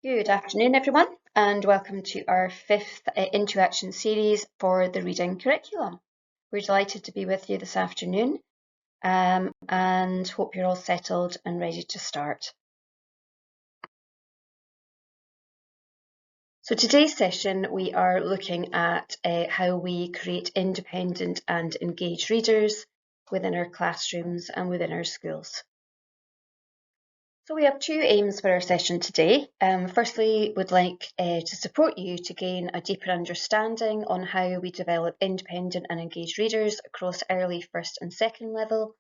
Good afternoon, everyone, and welcome to our fifth Into Action series for the reading curriculum. We're delighted to be with you this afternoon and hope you're all settled and ready to start. So today's session, we are looking at how we create independent and engaged readers within our classrooms and within our schools. So we have two aims for our session today. Firstly, we'd like to support you to gain a deeper understanding on how we develop independent and engaged readers across early, first and second level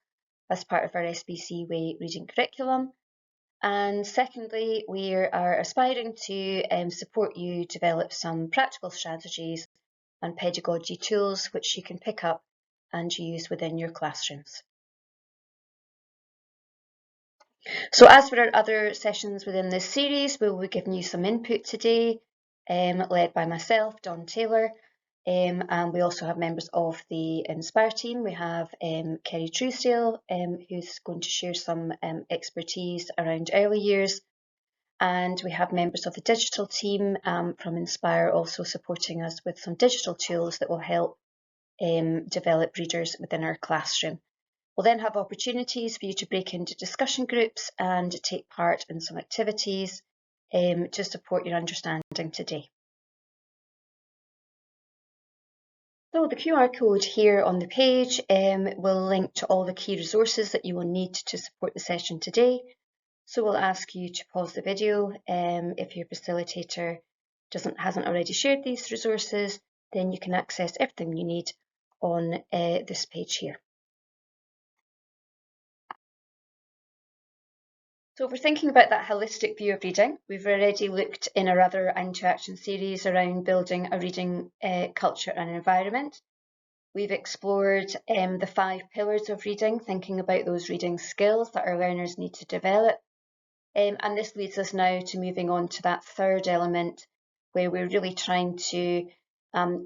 as part of our SBC Way reading curriculum. And secondly, we are aspiring to support you develop some practical strategies and pedagogy tools which you can pick up and use within your classrooms. So as for our other sessions within this series, we will be giving you some input today, led by myself, Dawn Taylor, and we also have members of the Inspire team. We have Kerry Truesdale, who's going to share some expertise around early years, and we have members of the digital team from Inspire also supporting us with some digital tools that will help develop readers within our classroom. We'll then have opportunities for you to break into discussion groups and take part in some activities to support your understanding today. So the QR code here on the page will link to all the key resources that you will need to support the session today. So we'll ask you to pause the video. If your facilitator hasn't already shared these resources, then you can access everything you need on this page here. So if we're thinking about that holistic view of reading, we've already looked in our other Into Action series around building a reading culture and environment. We've explored the 5 pillars of reading, thinking about those reading skills that our learners need to develop. And this leads us now to moving on to that third element, where we're really trying to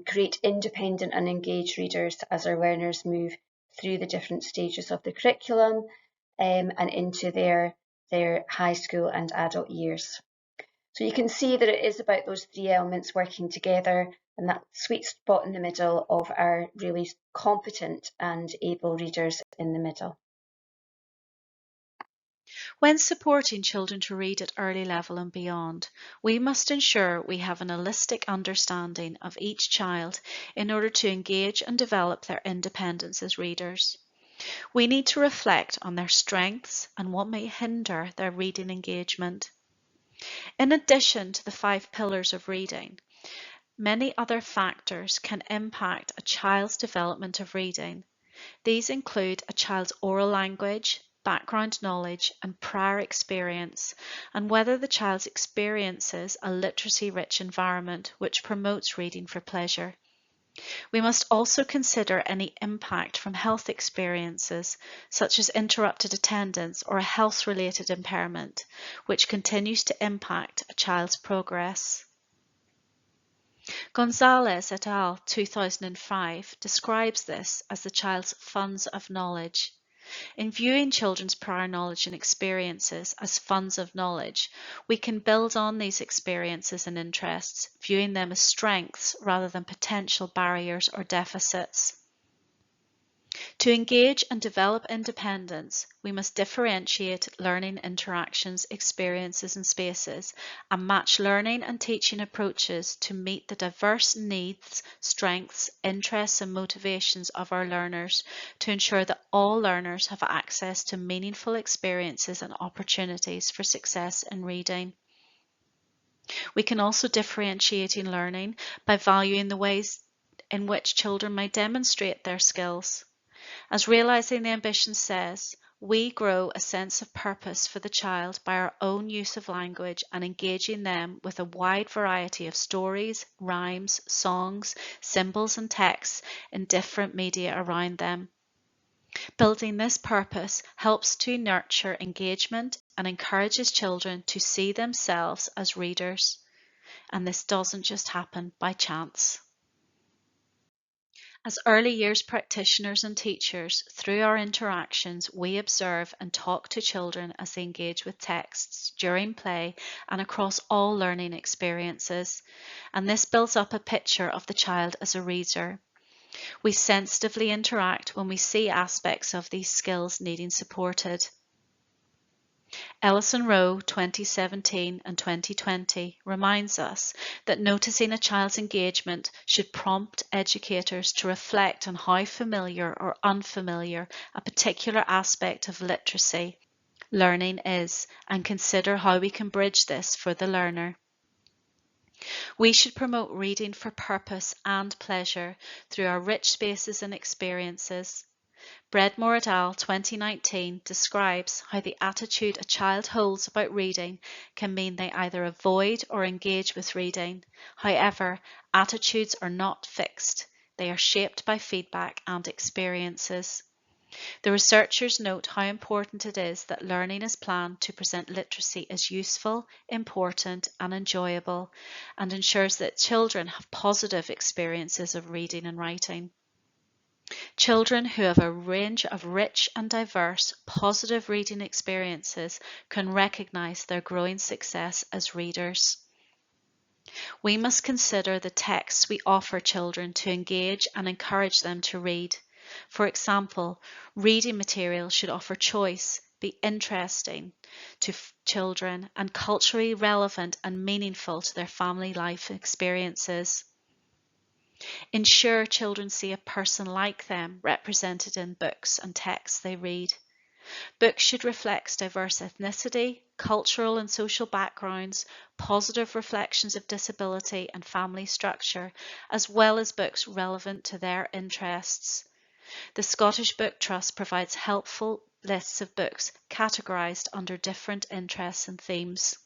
create independent and engaged readers as our learners move through the different stages of the curriculum and into their high school and adult years. So you can see that it is about those 3 elements working together, and that sweet spot in the middle of our really competent and able readers in the middle. When supporting children to read at early level and beyond, we must ensure we have an holistic understanding of each child in order to engage and develop their independence as readers. We need to reflect on their strengths and what may hinder their reading engagement. In addition to the 5 pillars of reading, many other factors can impact a child's development of reading. These include a child's oral language, background knowledge and prior experience, and whether the child experiences a literacy-rich environment which promotes reading for pleasure. We must also consider any impact from health experiences, such as interrupted attendance or a health-related impairment, which continues to impact a child's progress. Gonzalez et al. 2005 describes this as the child's funds of knowledge. In viewing children's prior knowledge and experiences as funds of knowledge, we can build on these experiences and interests, viewing them as strengths rather than potential barriers or deficits. To engage and develop independence, we must differentiate learning interactions, experiences, and spaces, and match learning and teaching approaches to meet the diverse needs, strengths, interests, and motivations of our learners to ensure that all learners have access to meaningful experiences and opportunities for success in reading. We can also differentiate in learning by valuing the ways in which children may demonstrate their skills. As Realizing the Ambition says, we grow a sense of purpose for the child by our own use of language and engaging them with a wide variety of stories, rhymes, songs, symbols and texts in different media around them. Building this purpose helps to nurture engagement and encourages children to see themselves as readers. And this doesn't just happen by chance. As early years practitioners and teachers, through our interactions, we observe and talk to children as they engage with texts during play and across all learning experiences. And this builds up a picture of the child as a reader. We sensitively interact when we see aspects of these skills needing supported. Ellison Rowe 2017 and 2020 reminds us that noticing a child's engagement should prompt educators to reflect on how familiar or unfamiliar a particular aspect of literacy learning is and consider how we can bridge this for the learner. We should promote reading for purpose and pleasure through our rich spaces and experiences. Breadmore et al. 2019 describes how the attitude a child holds about reading can mean they either avoid or engage with reading. However, attitudes are not fixed. They are shaped by feedback and experiences. The researchers note how important it is that learning is planned to present literacy as useful, important, and enjoyable, and ensures that children have positive experiences of reading and writing. Children who have a range of rich and diverse positive reading experiences can recognize their growing success as readers. We must consider the texts we offer children to engage and encourage them to read. For example, reading material should offer choice, be interesting to children, and culturally relevant and meaningful to their family life experiences. Ensure children see a person like them represented in books and texts they read. Books should reflect diverse ethnicity, cultural and social backgrounds, positive reflections of disability and family structure, as well as books relevant to their interests. The Scottish Book Trust provides helpful lists of books categorised under different interests and themes.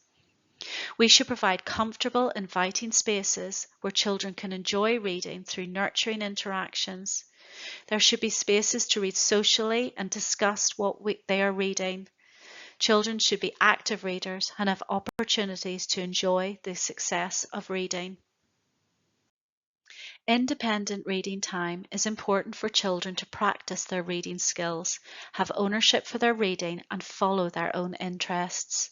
We should provide comfortable, inviting spaces where children can enjoy reading through nurturing interactions. There should be spaces to read socially and discuss what they are reading. Children should be active readers and have opportunities to enjoy the success of reading. Independent reading time is important for children to practice their reading skills, have ownership for their reading, and follow their own interests.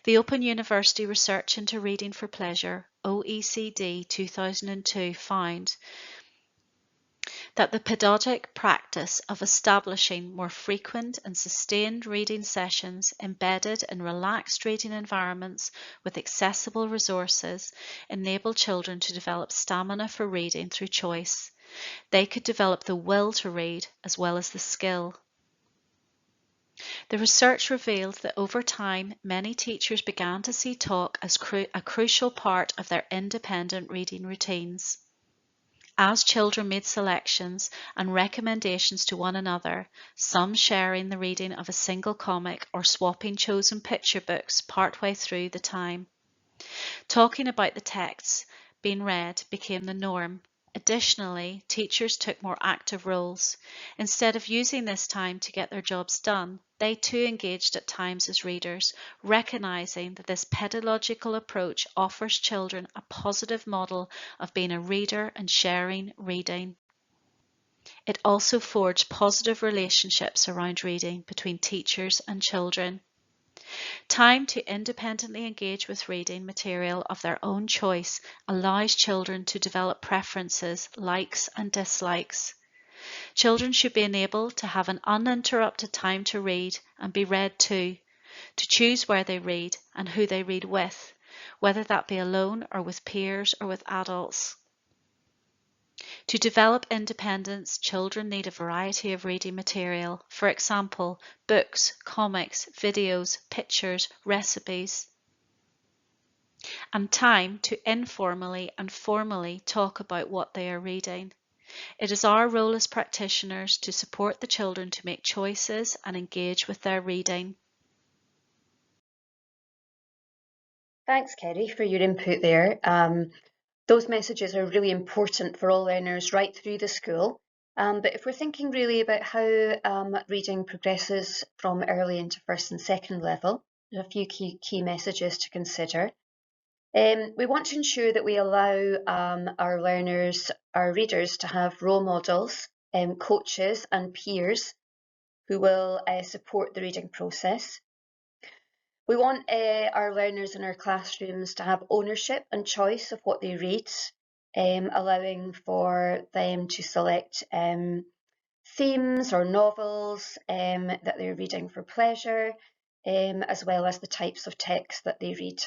The Open University Research into Reading for Pleasure, OECD 2002, found that the pedagogic practice of establishing more frequent and sustained reading sessions embedded in relaxed reading environments with accessible resources enable children to develop stamina for reading through choice. They could develop the will to read as well as the skill. The research revealed that over time, many teachers began to see talk as a crucial part of their independent reading routines. As children made selections and recommendations to one another, some sharing the reading of a single comic or swapping chosen picture books partway through the time. Talking about the texts being read became the norm. Additionally, teachers took more active roles. Instead of using this time to get their jobs done, they too engaged at times as readers, recognizing that this pedagogical approach offers children a positive model of being a reader and sharing reading. It also forged positive relationships around reading between teachers and children. Time to independently engage with reading material of their own choice allows children to develop preferences, likes and dislikes. Children should be enabled to have an uninterrupted time to read and be read to choose where they read and who they read with, whether that be alone or with peers or with adults. To develop independence, children need a variety of reading material, for example, books, comics, videos, pictures, recipes, and time to informally and formally talk about what they are reading. It is our role as practitioners to support the children to make choices and engage with their reading. Thanks, Kerry, for your input there. Those messages are really important for all learners right through the school. But if we're thinking really about how reading progresses from early into first and second level, there's a few key messages to consider. We want to ensure that we allow our learners, our readers, to have role models, coaches and peers who will support the reading process. We want our learners in our classrooms to have ownership and choice of what they read, allowing for them to select themes or novels that they're reading for pleasure, as well as the types of text that they read.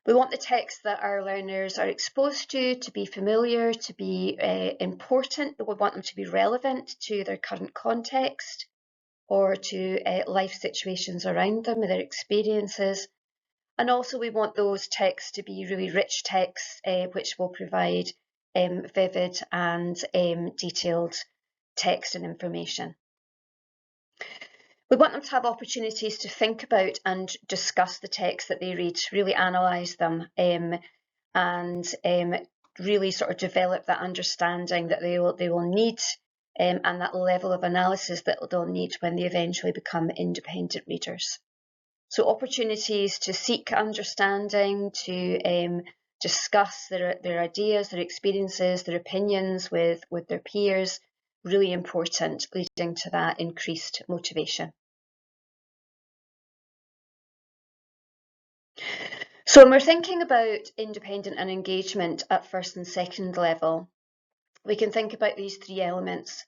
We want the text that our learners are exposed to be familiar, to be important. We want them to be relevant to their current context or to life situations around them, their experiences. And also we want those texts to be really rich texts which will provide vivid and detailed text and information. We want them to have opportunities to think about and discuss the text that they read, really analyse them and really sort of develop that understanding that they will need and that level of analysis that they'll need when they eventually become independent readers. So opportunities to seek understanding, to discuss their ideas, their experiences, their opinions with their peers, really important, leading to that increased motivation. So when we're thinking about independent and engagement at first and second level, we can think about these three elements.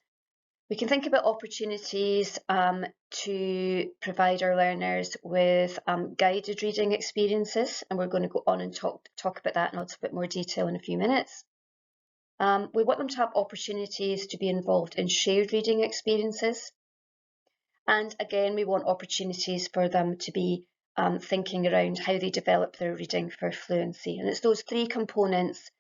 We can think about opportunities to provide our learners with guided reading experiences, and we're going to go on and talk about that in a little bit more detail in a few minutes. We want them to have opportunities to be involved in shared reading experiences. And again, we want opportunities for them to be thinking around how they develop their reading for fluency. And it's those three components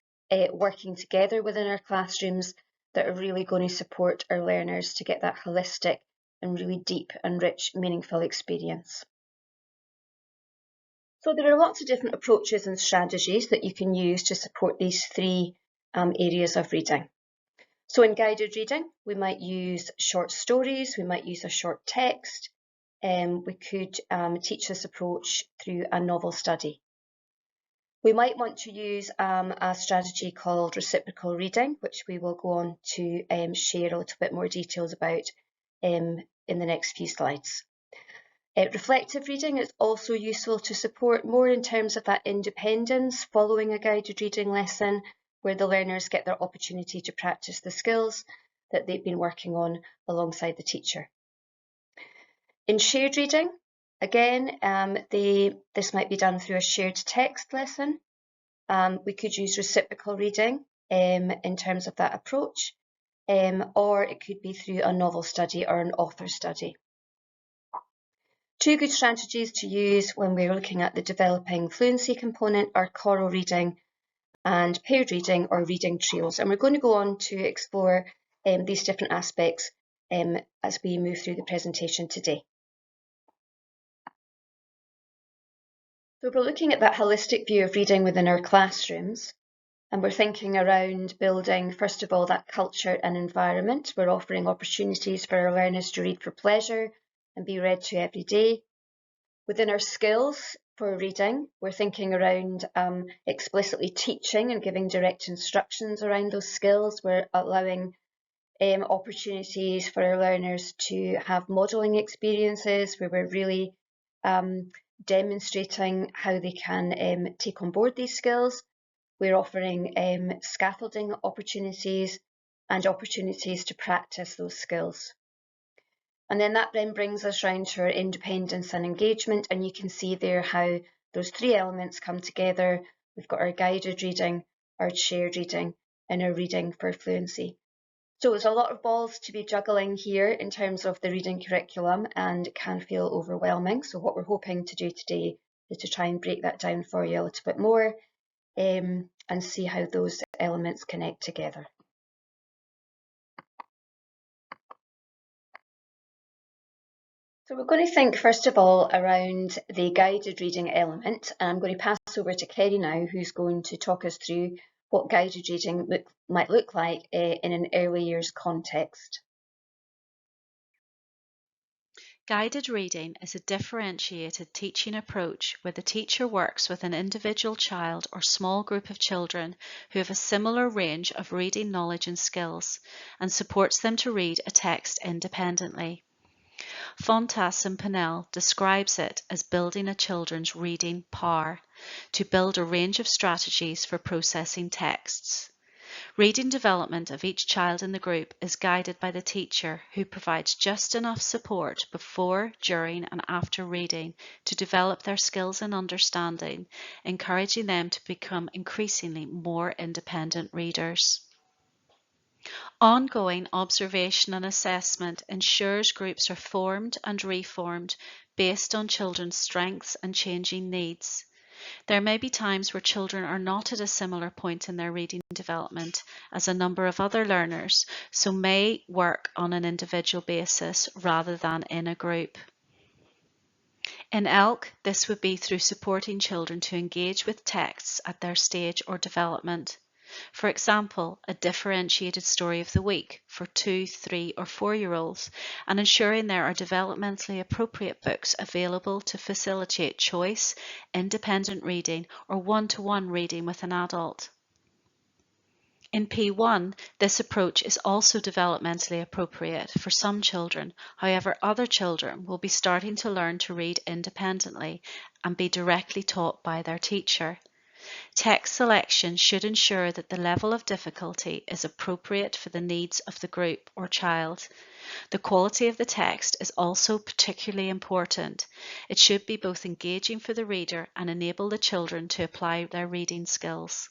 working together within our classrooms that are really going to support our learners to get that holistic and really deep and rich, meaningful experience. So there are lots of different approaches and strategies that you can use to support these three areas of reading. So in guided reading, we might use short stories, we might use a short text, we could teach this approach through a novel study. We might want to use a strategy called reciprocal reading, which we will go on to share a little bit more details about in the next few slides. Reflective reading is also useful to support more in terms of that independence following a guided reading lesson, where the learners get their opportunity to practice the skills that they've been working on alongside the teacher. In shared reading, again, this might be done through a shared text lesson. We could use reciprocal reading in terms of that approach, or it could be through a novel study or an author study. Two good strategies to use when we're looking at the developing fluency component are choral reading and paired reading or reading trios. And we're going to go on to explore these different aspects as we move through the presentation today. So we're looking at that holistic view of reading within our classrooms, and we're thinking around building, first of all, that culture and environment. We're offering opportunities for our learners to read for pleasure and be read to every day. Within our skills for reading, we're thinking around explicitly teaching and giving direct instructions around those skills. We're allowing opportunities for our learners to have modelling experiences where we're really demonstrating how they can take on board these skills. We're offering scaffolding opportunities and opportunities to practice those skills. And then that then brings us round to our independence and engagement, and you can see there how those three elements come together. We've got our guided reading, our shared reading, and our reading for fluency. So there's a lot of balls to be juggling here in terms of the reading curriculum, and it can feel overwhelming. So what we're hoping to do today is to try and break that down for you a little bit more and see how those elements connect together. So we're going to think first of all around the guided reading element, and I'm going to pass over to Kerry now, who's going to talk us through what guided reading might look like in an early years context. Guided reading is a differentiated teaching approach where the teacher works with an individual child or small group of children who have a similar range of reading knowledge and skills and supports them to read a text independently. Fontas and Pinnell describes it as building a children's reading power to build a range of strategies for processing texts. Reading development of each child in the group is guided by the teacher who provides just enough support before, during and after reading to develop their skills and understanding, encouraging them to become increasingly more independent readers. Ongoing observation and assessment ensures groups are formed and reformed based on children's strengths and changing needs. There may be times where children are not at a similar point in their reading development as a number of other learners, so may work on an individual basis rather than in a group. In ELK, this would be through supporting children to engage with texts at their stage or development. For example, a differentiated story of the week for 2, 3 or 4-year-olds, and ensuring there are developmentally appropriate books available to facilitate choice, independent reading or one-to-one reading with an adult. In P1, this approach is also developmentally appropriate for some children. However, other children will be starting to learn to read independently and be directly taught by their teacher. Text selection should ensure that the level of difficulty is appropriate for the needs of the group or child. The quality of the text is also particularly important. It should be both engaging for the reader and enable the children to apply their reading skills.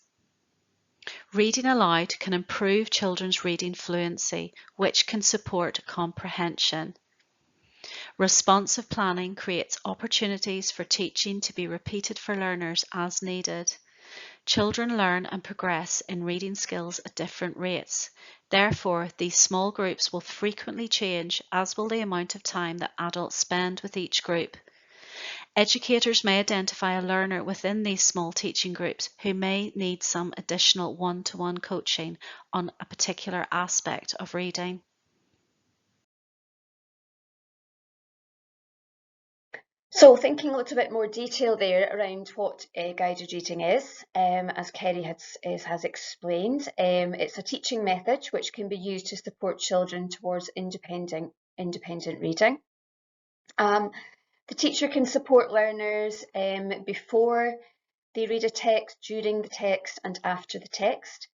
Reading aloud can improve children's reading fluency, which can support comprehension. Responsive planning creates opportunities for teaching to be repeated for learners as needed. Children learn and progress in reading skills at different rates. Therefore, these small groups will frequently change, as will the amount of time that adults spend with each group. Educators may identify a learner within these small teaching groups who may need some additional one-to-one coaching on a particular aspect of reading. So thinking a little bit more detail there around what guided reading is, as Kerry has explained, it's a teaching method which can be used to support children towards independent reading. The teacher can support learners before they read a text, during the text and after the text.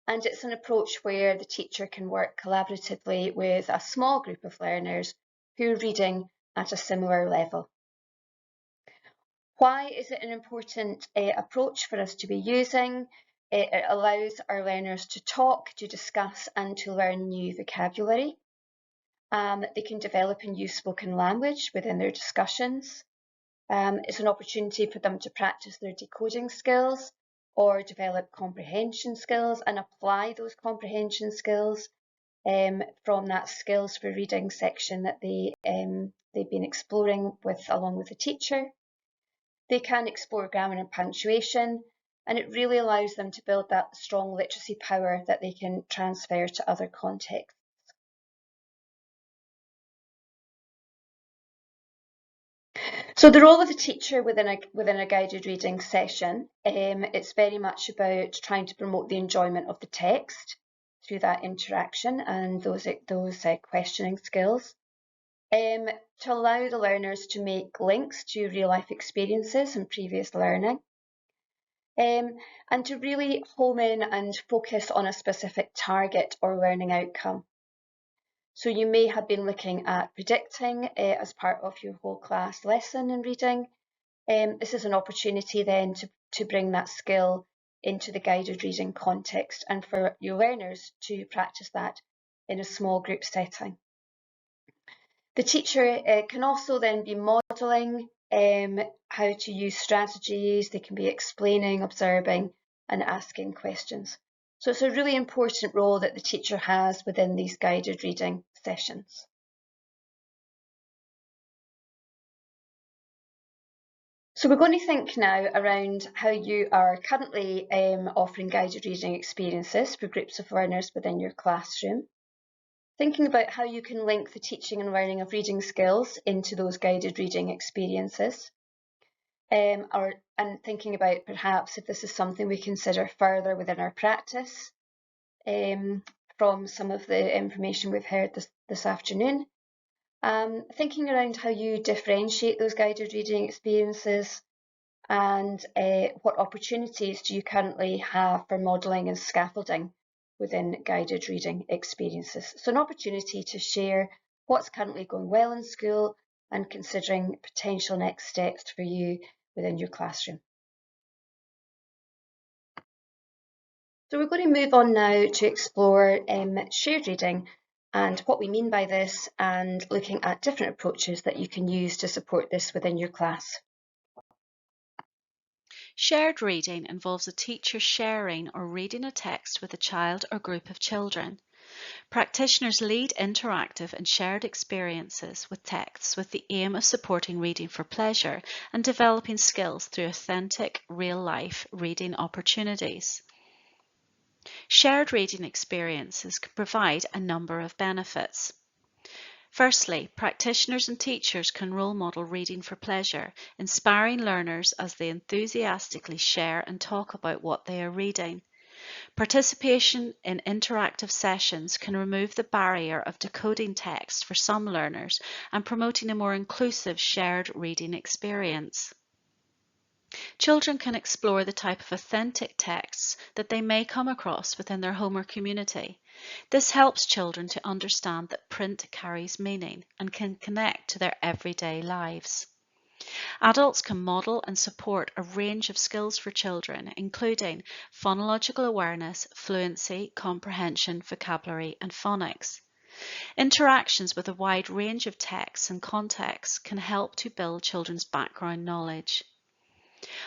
And it's an approach where the teacher can work collaboratively with a small group of learners who are reading at a similar level. Why is it an important approach for us to be using? It allows our learners to talk, to discuss and to learn new vocabulary. They can develop a new spoken language within their discussions. It's an opportunity for them to practice their decoding skills or develop comprehension skills and apply those comprehension skills from that skills for reading section that they've been exploring along with the teacher. They can explore grammar and punctuation, and it really allows them to build that strong literacy power that they can transfer to other contexts. So the role of the teacher within a guided reading session, it's very much about trying to promote the enjoyment of the text through that interaction and those questioning skills. To allow the learners to make links to real life experiences and previous learning. And to really home in and focus on a specific target or learning outcome. So you may have been looking at predicting as part of your whole class lesson in reading. This is an opportunity then to bring that skill into the guided reading context and for your learners to practice that in a small group setting. The teacher can also then be modelling how to use strategies. They can be explaining, observing and asking questions. So it's a really important role that the teacher has within these guided reading sessions. So we're going to think now around how you are currently offering guided reading experiences for groups of learners within your classroom. Thinking about how you can link the teaching and learning of reading skills into those guided reading experiences. And thinking about perhaps if this is something we consider further within our practice from some of the information we've heard this afternoon. Thinking around how you differentiate those guided reading experiences and what opportunities do you currently have for modelling and scaffolding within guided reading experiences. So an opportunity to share what's currently going well in school and considering potential next steps for you within your classroom. So we're going to move on now to explore shared reading and what we mean by this, and looking at different approaches that you can use to support this within your class. Shared reading involves a teacher sharing or reading a text with a child or group of children. Practitioners lead interactive and shared experiences with texts with the aim of supporting reading for pleasure and developing skills through authentic, real-life reading opportunities. Shared reading experiences can provide a number of benefits. Firstly, practitioners and teachers can role model reading for pleasure, inspiring learners as they enthusiastically share and talk about what they are reading. Participation in interactive sessions can remove the barrier of decoding text for some learners and promoting a more inclusive shared reading experience. Children can explore the type of authentic texts that they may come across within their home or community. This helps children to understand that print carries meaning and can connect to their everyday lives. Adults can model and support a range of skills for children, including phonological awareness, fluency, comprehension, vocabulary, and phonics. Interactions with a wide range of texts and contexts can help to build children's background knowledge.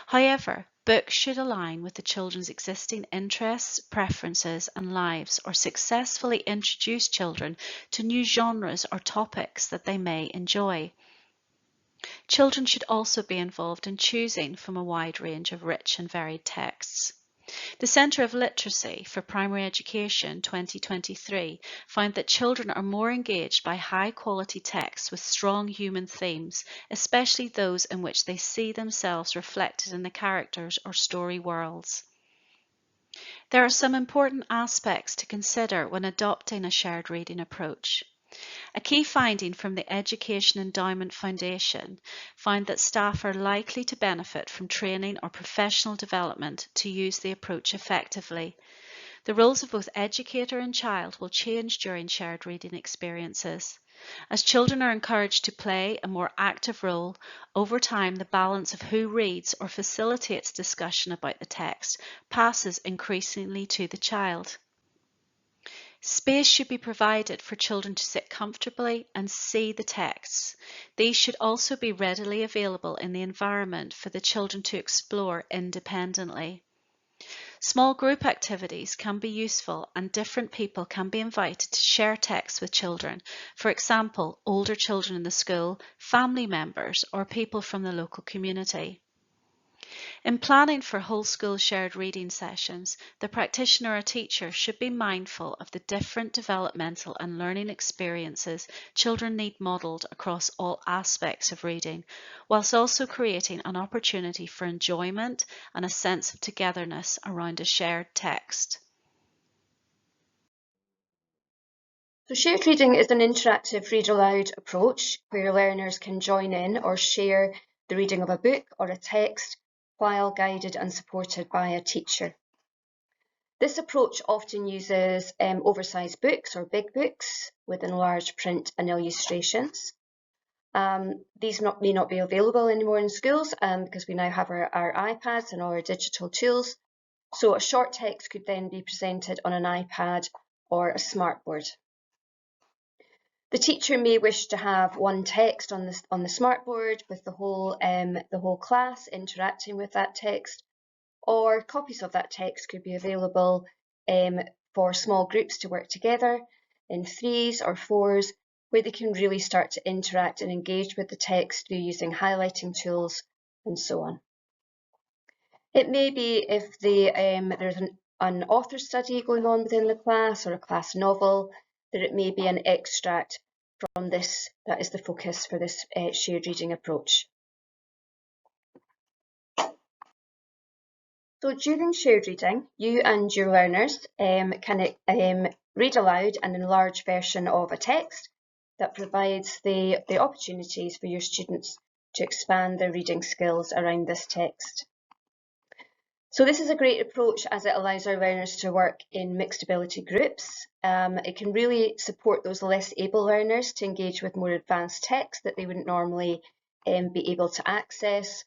However, books should align with the children's existing interests, preferences, and lives, or successfully introduce children to new genres or topics that they may enjoy. Children should also be involved in choosing from a wide range of rich and varied texts. The Centre of Literacy for Primary Education 2023 found that children are more engaged by high-quality texts with strong human themes, especially those in which they see themselves reflected in the characters or story worlds. There are some important aspects to consider when adopting a shared reading approach. A key finding from the Education Endowment Foundation found that staff are likely to benefit from training or professional development to use the approach effectively. The roles of both educator and child will change during shared reading experiences. As children are encouraged to play a more active role, over time the balance of who reads or facilitates discussion about the text passes increasingly to the child. Space should be provided for children to sit comfortably and see the texts. These should also be readily available in the environment for the children to explore independently. Small group activities can be useful, and different people can be invited to share texts with children, for example, older children in the school, family members, or people from the local community. In planning for whole school shared reading sessions, the practitioner or teacher should be mindful of the different developmental and learning experiences children need modelled across all aspects of reading, whilst also creating an opportunity for enjoyment and a sense of togetherness around a shared text. So shared reading is an interactive read aloud approach where learners can join in or share the reading of a book or a text while guided and supported by a teacher. This approach often uses oversized books or big books with enlarged print and illustrations. These may not be available anymore in schools because we now have our iPads and all our digital tools. So a short text could then be presented on an iPad or a smartboard. The teacher may wish to have one text on the smartboard with the whole class interacting with that text, or copies of that text could be available for small groups to work together in 3s or 4s, where they can really start to interact and engage with the text through using highlighting tools and so on. It may be if there's an author study going on within the class or a class novel, that it may be an extract from this that is the focus for this shared reading approach. So during shared reading, you and your learners can read aloud an enlarged version of a text that provides the opportunities for your students to expand their reading skills around this text. So this is a great approach as it allows our learners to work in mixed ability groups. It can really support those less able learners to engage with more advanced text that they wouldn't normally be able to access.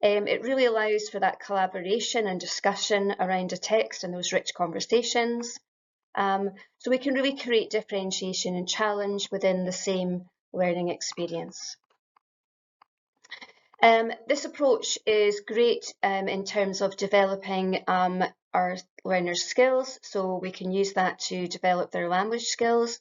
It really allows for that collaboration and discussion around a text and those rich conversations. So we can really create differentiation and challenge within the same learning experience. This approach is great in terms of developing our learners' skills, so we can use that to develop their language skills,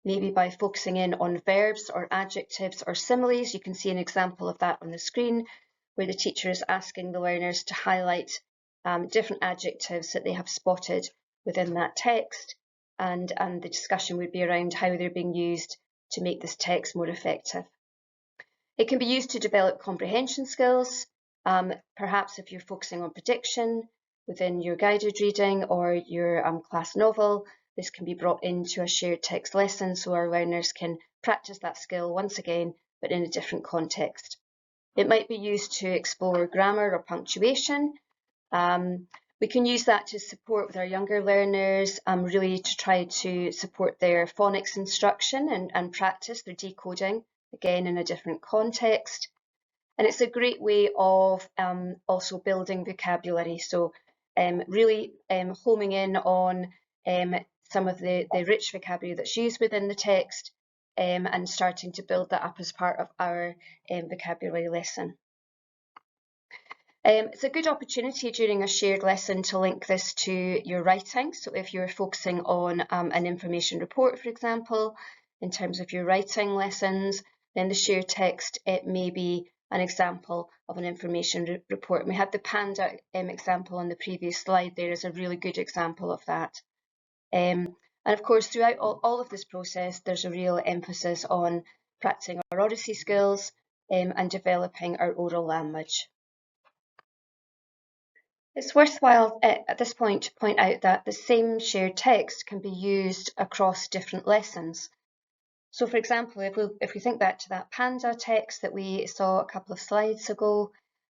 maybe by focusing in on verbs or adjectives or similes. You can see an example of that on the screen, where the teacher is asking the learners to highlight different adjectives that they have spotted within that text, and the discussion would be around how they're being used to make this text more effective. It can be used to develop comprehension skills, perhaps if you're focusing on prediction within your guided reading or your class novel. This can be brought into a shared text lesson so our learners can practice that skill once again, but in a different context. It might be used to explore grammar or punctuation. We can use that to support with our younger learners, really to try to support their phonics instruction and practice their decoding, again in a different context. And it's a great way of also building vocabulary. So really homing in on some of the rich vocabulary that's used within the text and starting to build that up as part of our vocabulary lesson. It's a good opportunity during a shared lesson to link this to your writing. So if you're focusing on an information report, for example, in terms of your writing lessons, then the shared text, it may be an example of an information report. We had the Panda example on the previous slide. There is a really good example of that. And of course, throughout all of this process, there's a real emphasis on practicing our Odyssey skills and developing our oral language. It's worthwhile at this point to point out that the same shared text can be used across different lessons. So for example, if we think back to that Panda text that we saw a couple of slides ago,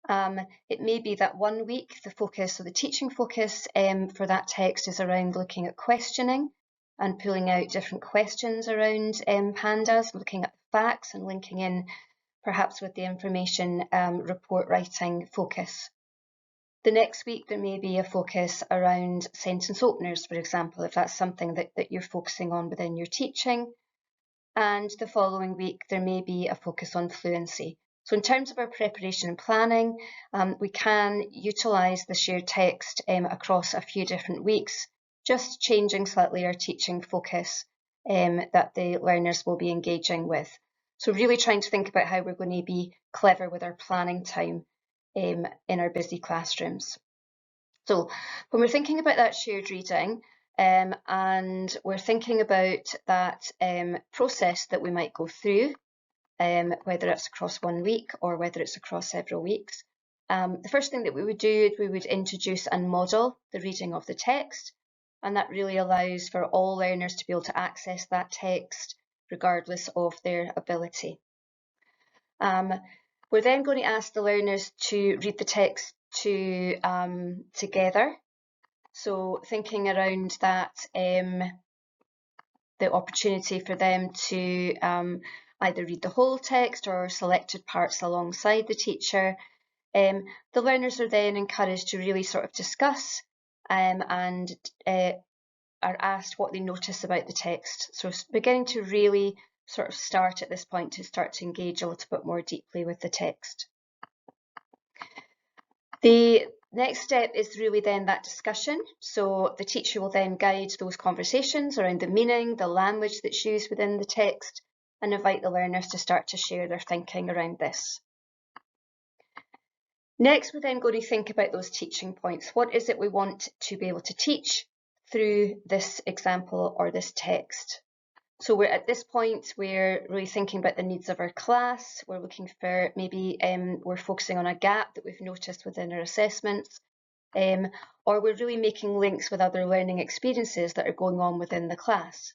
it may be that 1 week the focus or the teaching focus for that text is around looking at questioning and pulling out different questions around pandas, looking at the facts and linking in perhaps with the information report writing focus. The next week there may be a focus around sentence openers, for example, if that's something that you're focusing on within your teaching. And the following week there may be a focus on fluency. So in terms of our preparation and planning, we can utilise the shared text across a few different weeks, just changing slightly our teaching focus that the learners will be engaging with. So really trying to think about how we're going to be clever with our planning time in our busy classrooms. So when we're thinking about that shared reading and we're thinking about that process that we might go through, whether it's across 1 week or whether it's across several weeks, the first thing that we would do is we would introduce and model the reading of the text, and that really allows for all learners to be able to access that text regardless of their ability. We're then going to ask the learners to read the text together. So thinking around that, the opportunity for them to either read the whole text or selected parts alongside the teacher. The learners are then encouraged to really sort of discuss and are asked what they notice about the text. So beginning to really sort of start at this point to start to engage a little bit more deeply with the text. The next step is really then that discussion. So the teacher will then guide those conversations around the meaning, the language that's used within the text, and invite the learners to start to share their thinking around this. Next, we're then going to think about those teaching points. What is it we want to be able to teach through this example or this text? So we're at this point, we're really thinking about the needs of our class. We're looking for maybe we're focusing on a gap that we've noticed within our assessments, or we're really making links with other learning experiences that are going on within the class.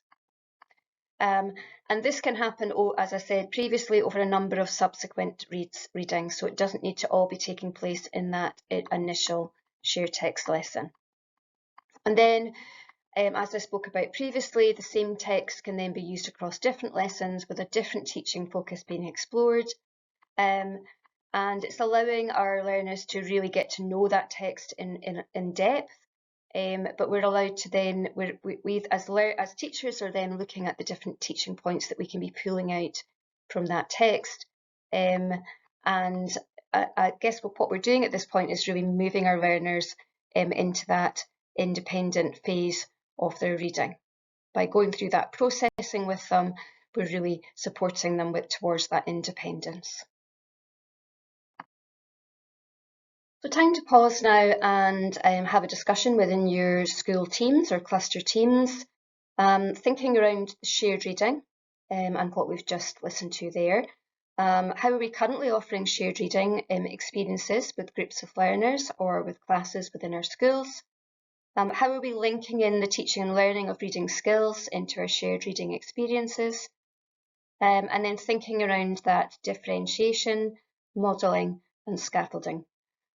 And this can happen, as I said previously, over a number of subsequent readings, so it doesn't need to all be taking place in that initial shared text lesson. And then, as I spoke about previously, the same text can then be used across different lessons with a different teaching focus being explored. And it's allowing our learners to really get to know that text in depth. But we're allowed to then, we as teachers are then looking at the different teaching points that we can be pulling out from that text. And I guess what we're doing at this point is really moving our learners into that independent phase of their reading. By going through that processing with them, we're really supporting them towards that independence. So time to pause now and have a discussion within your school teams or cluster teams, thinking around shared reading and what we've just listened to there. How are we currently offering shared reading experiences with groups of learners or with classes within our schools? How are we linking in the teaching and learning of reading skills into our shared reading experiences? And then thinking around that differentiation, modelling and scaffolding.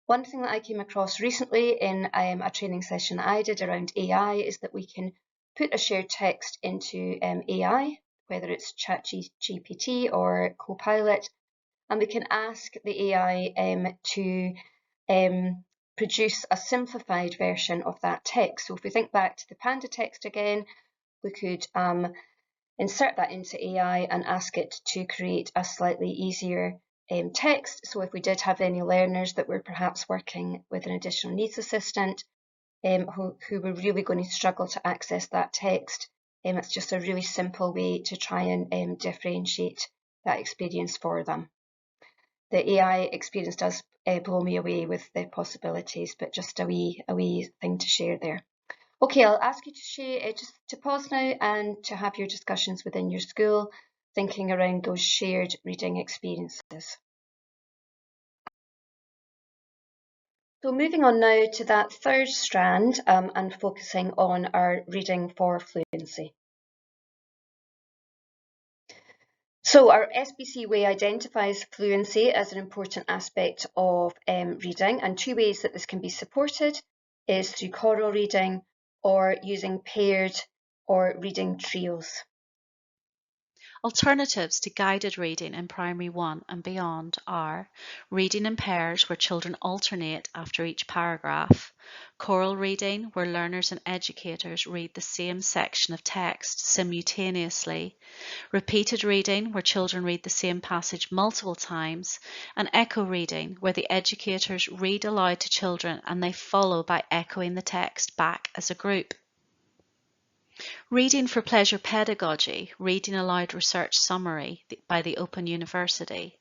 One thing that I came across recently in a training session that I did around AI is that we can put a shared text into AI, whether it's ChatGPT or Copilot, and we can ask the AI to produce a simplified version of that text. So if we think back to the Panda text again, we could insert that into AI and ask it to create a slightly easier text. So if we did have any learners that were perhaps working with an additional needs assistant who were really going to struggle to access that text, it's just a really simple way to try and differentiate that experience for them. The AI experience does blow me away with the possibilities, but just a wee thing to share there. Okay, I'll ask you to share, just to pause now and to have your discussions within your school, thinking around those shared reading experiences. So moving on now to that third strand and focusing on our reading for fluency. So our SBC Way identifies fluency as an important aspect of reading, and two ways that this can be supported is through choral reading or using paired or reading trios. Alternatives to guided reading in Primary 1 and beyond are reading in pairs where children alternate after each paragraph, choral reading where learners and educators read the same section of text simultaneously, repeated reading where children read the same passage multiple times, and echo reading where the educators read aloud to children and they follow by echoing the text back as a group. Reading for Pleasure Pedagogy, Reading Aloud Research Summary by the Open University,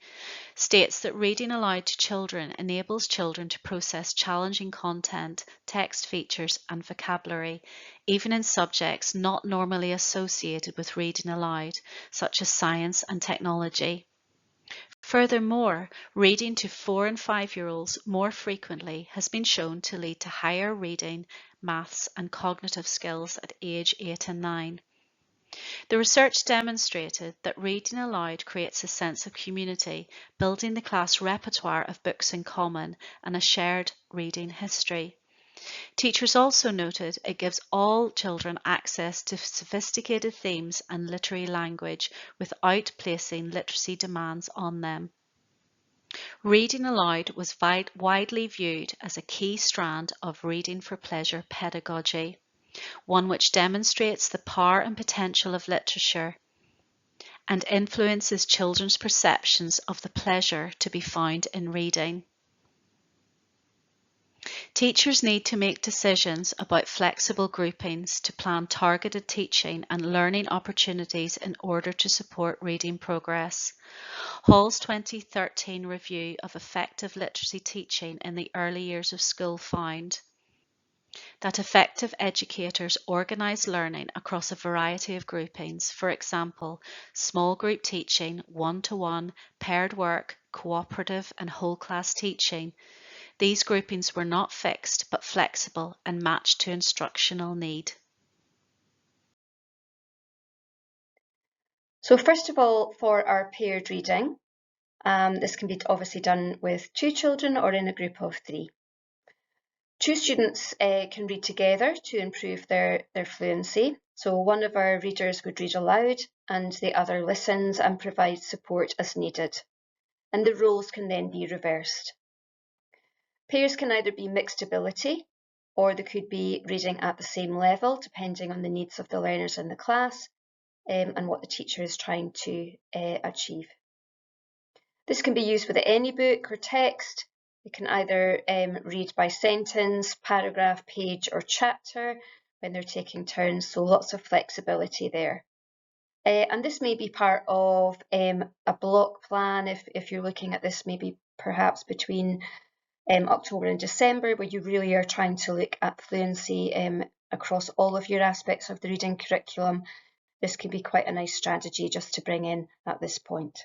states that reading aloud to children enables children to process challenging content, text features, and vocabulary, even in subjects not normally associated with reading aloud, such as science and technology. Furthermore, reading to 4 and 5-year-olds more frequently has been shown to lead to higher reading, maths, and cognitive skills at age 8 and 9. The research demonstrated that reading aloud creates a sense of community, building the class repertoire of books in common and a shared reading history. Teachers also noted it gives all children access to sophisticated themes and literary language without placing literacy demands on them. Reading aloud was widely viewed as a key strand of reading for pleasure pedagogy, one which demonstrates the power and potential of literature and influences children's perceptions of the pleasure to be found in reading. Teachers need to make decisions about flexible groupings to plan targeted teaching and learning opportunities in order to support reading progress. Hall's 2013 review of effective literacy teaching in the early years of school found that effective educators organise learning across a variety of groupings, for example, small group teaching, one-to-one, paired work, cooperative and whole class teaching. These groupings were not fixed but flexible and matched to instructional need. So first of all, for our paired reading, this can be obviously done with 2 children or in a group of 3. 2 students can read together to improve their fluency. So one of our readers would read aloud and the other listens and provides support as needed. And the roles can then be reversed. Pairs can either be mixed ability or they could be reading at the same level depending on the needs of the learners in the class and what the teacher is trying to achieve. This can be used with any book or text. You can either read by sentence, paragraph, page or chapter when they're taking turns, so lots of flexibility there. And this may be part of a block plan if you're looking at this maybe perhaps between October and December, where you really are trying to look at fluency across all of your aspects of the reading curriculum. This can be quite a nice strategy just to bring in at this point.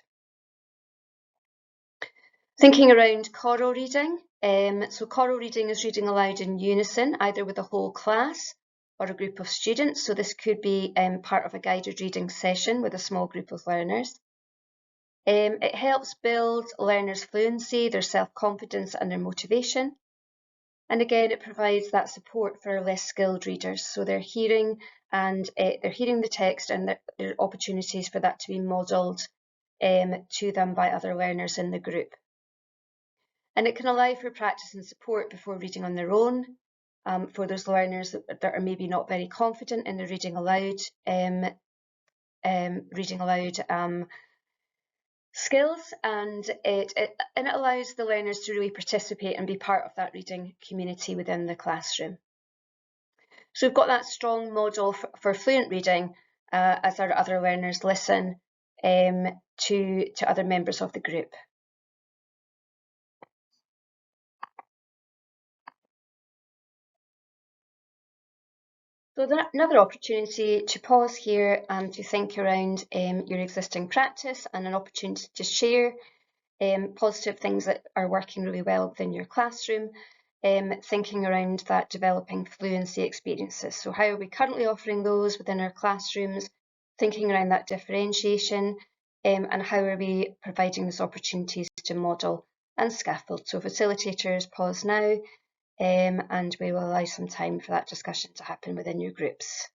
Thinking around choral reading. So choral reading is reading aloud in unison, either with a whole class or a group of students. So this could be part of a guided reading session with a small group of learners. It helps build learners' fluency, their self-confidence and their motivation. And again, it provides that support for less skilled readers. So they're hearing the text and there are opportunities for that to be modelled to them by other learners in the group. And it can allow for practice and support before reading on their own for those learners that are maybe not very confident in the reading aloud skills, and it allows the learners to really participate and be part of that reading community within the classroom. So we've got that strong model for fluent reading as our other learners listen to other members of the group. So another opportunity to pause here and to think around your existing practice and an opportunity to share positive things that are working really well within your classroom, thinking around that developing fluency experiences. So how are we currently offering those within our classrooms, thinking around that differentiation, and how are we providing those opportunities to model and scaffold. So facilitators, pause now. And we will allow some time for that discussion to happen within your groups.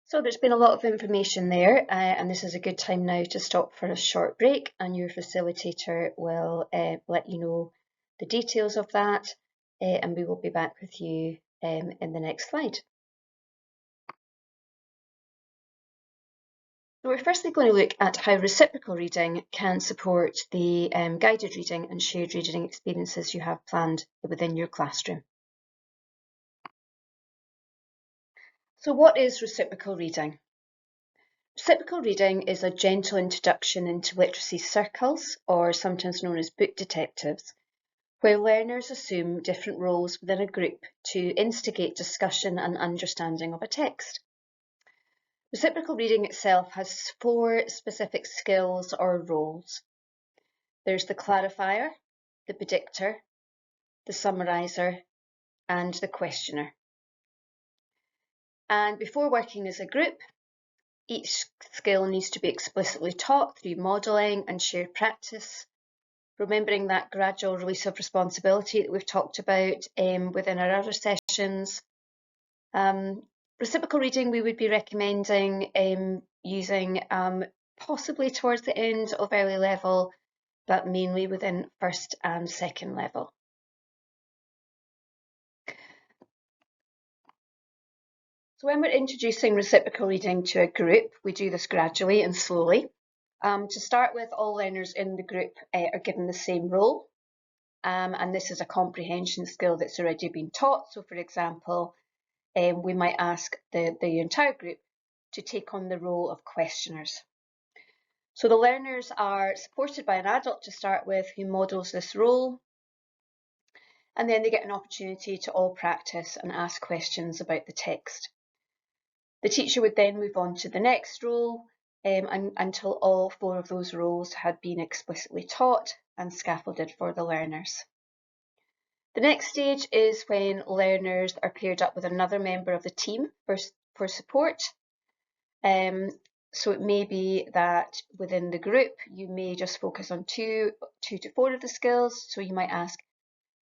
So there's been a lot of information there, and this is a good time now to stop for a short break, and your facilitator will let you know the details of that, and we will be back with you in the next slide. So we're firstly going to look at how reciprocal reading can support the guided reading and shared reading experiences you have planned within your classroom. So what is reciprocal reading? Reciprocal reading is a gentle introduction into literacy circles, or sometimes known as book detectives, where learners assume different roles within a group to instigate discussion and understanding of a text. Reciprocal reading itself has 4 specific skills or roles. There's the clarifier, the predictor, the summariser, and the questioner. And before working as a group, each skill needs to be explicitly taught through modelling and shared practice, remembering that gradual release of responsibility that we've talked about within our other sessions. Reciprocal reading we would be recommending using possibly towards the end of early level, but mainly within first and second level. So when we're introducing reciprocal reading to a group, we do this gradually and slowly. To start with, all learners in the group are given the same role, and this is a comprehension skill that's already been taught. So for example, we might ask the entire group to take on the role of questioners. So the learners are supported by an adult to start with who models this role. and then they get an opportunity to all practice and ask questions about the text. The teacher would then move on to the next role until all 4 of those roles had been explicitly taught and scaffolded for the learners. The next stage is when learners are paired up with another member of the team for support. So it may be that within the group you may just focus on 2 to 4 of the skills. So you might ask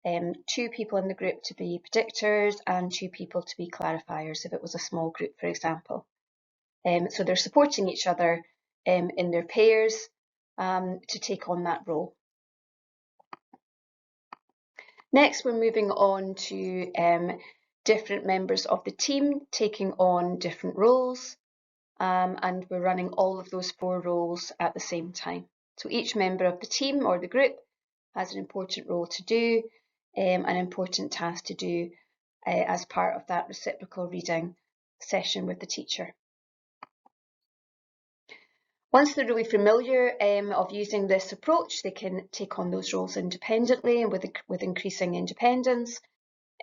2 people in the group to be predictors and 2 people to be clarifiers if it was a small group, for example. So they're supporting each other in their pairs to take on that role. Next, we're moving on to different members of the team taking on different roles, and we're running all of those 4 roles at the same time. So each member of the team or the group has an important role to do, an important task to do as part of that reciprocal reading session with the teacher. Once they're really familiar of using this approach, they can take on those roles independently and with increasing independence.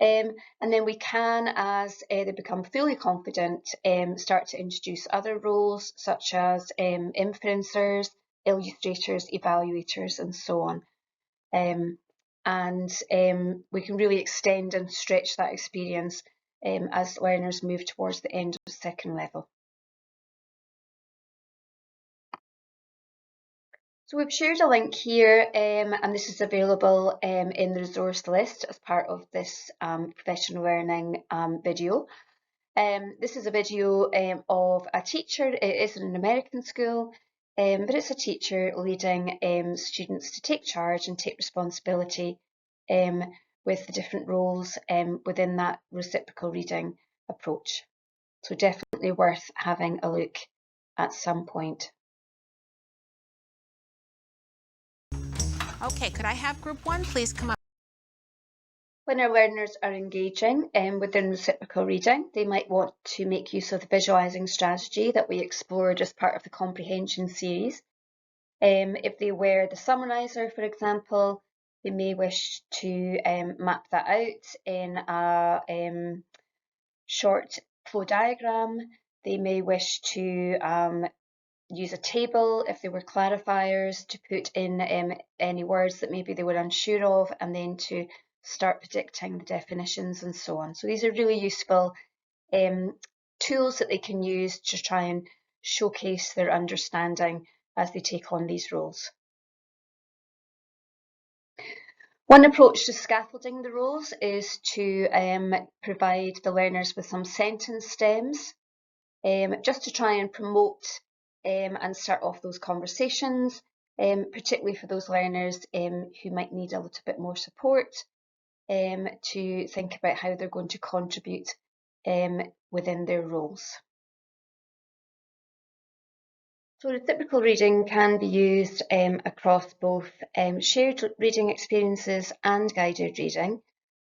And then we can, as they become fully confident, start to introduce other roles such as influencers, illustrators, evaluators, and so on. We can really extend and stretch that experience as learners move towards the end of the second level. So we've shared a link here, and this is available in the resource list as part of this professional learning video. This is a video of a teacher. It is in an American school, but it's a teacher leading students to take charge and take responsibility with the different roles within that reciprocal reading approach. So definitely worth having a look at some point. Okay, could I have group 1 please come up? When our learners are engaging within reciprocal reading, they might want to make use of the visualising strategy that we explored as part of the comprehension series. If they were the summariser, for example, they may wish to map that out in a short flow diagram. They may wish to use a table if they were clarifiers to put in any words that maybe they were unsure of, and then to start predicting the definitions and so on. So these are really useful tools that they can use to try and showcase their understanding as they take on these roles. One approach to scaffolding the roles is to provide the learners with some sentence stems, just to try and promote and start off those conversations, particularly for those learners who might need a little bit more support to think about how they're going to contribute within their roles. So reciprocal reading can be used across both shared reading experiences and guided reading.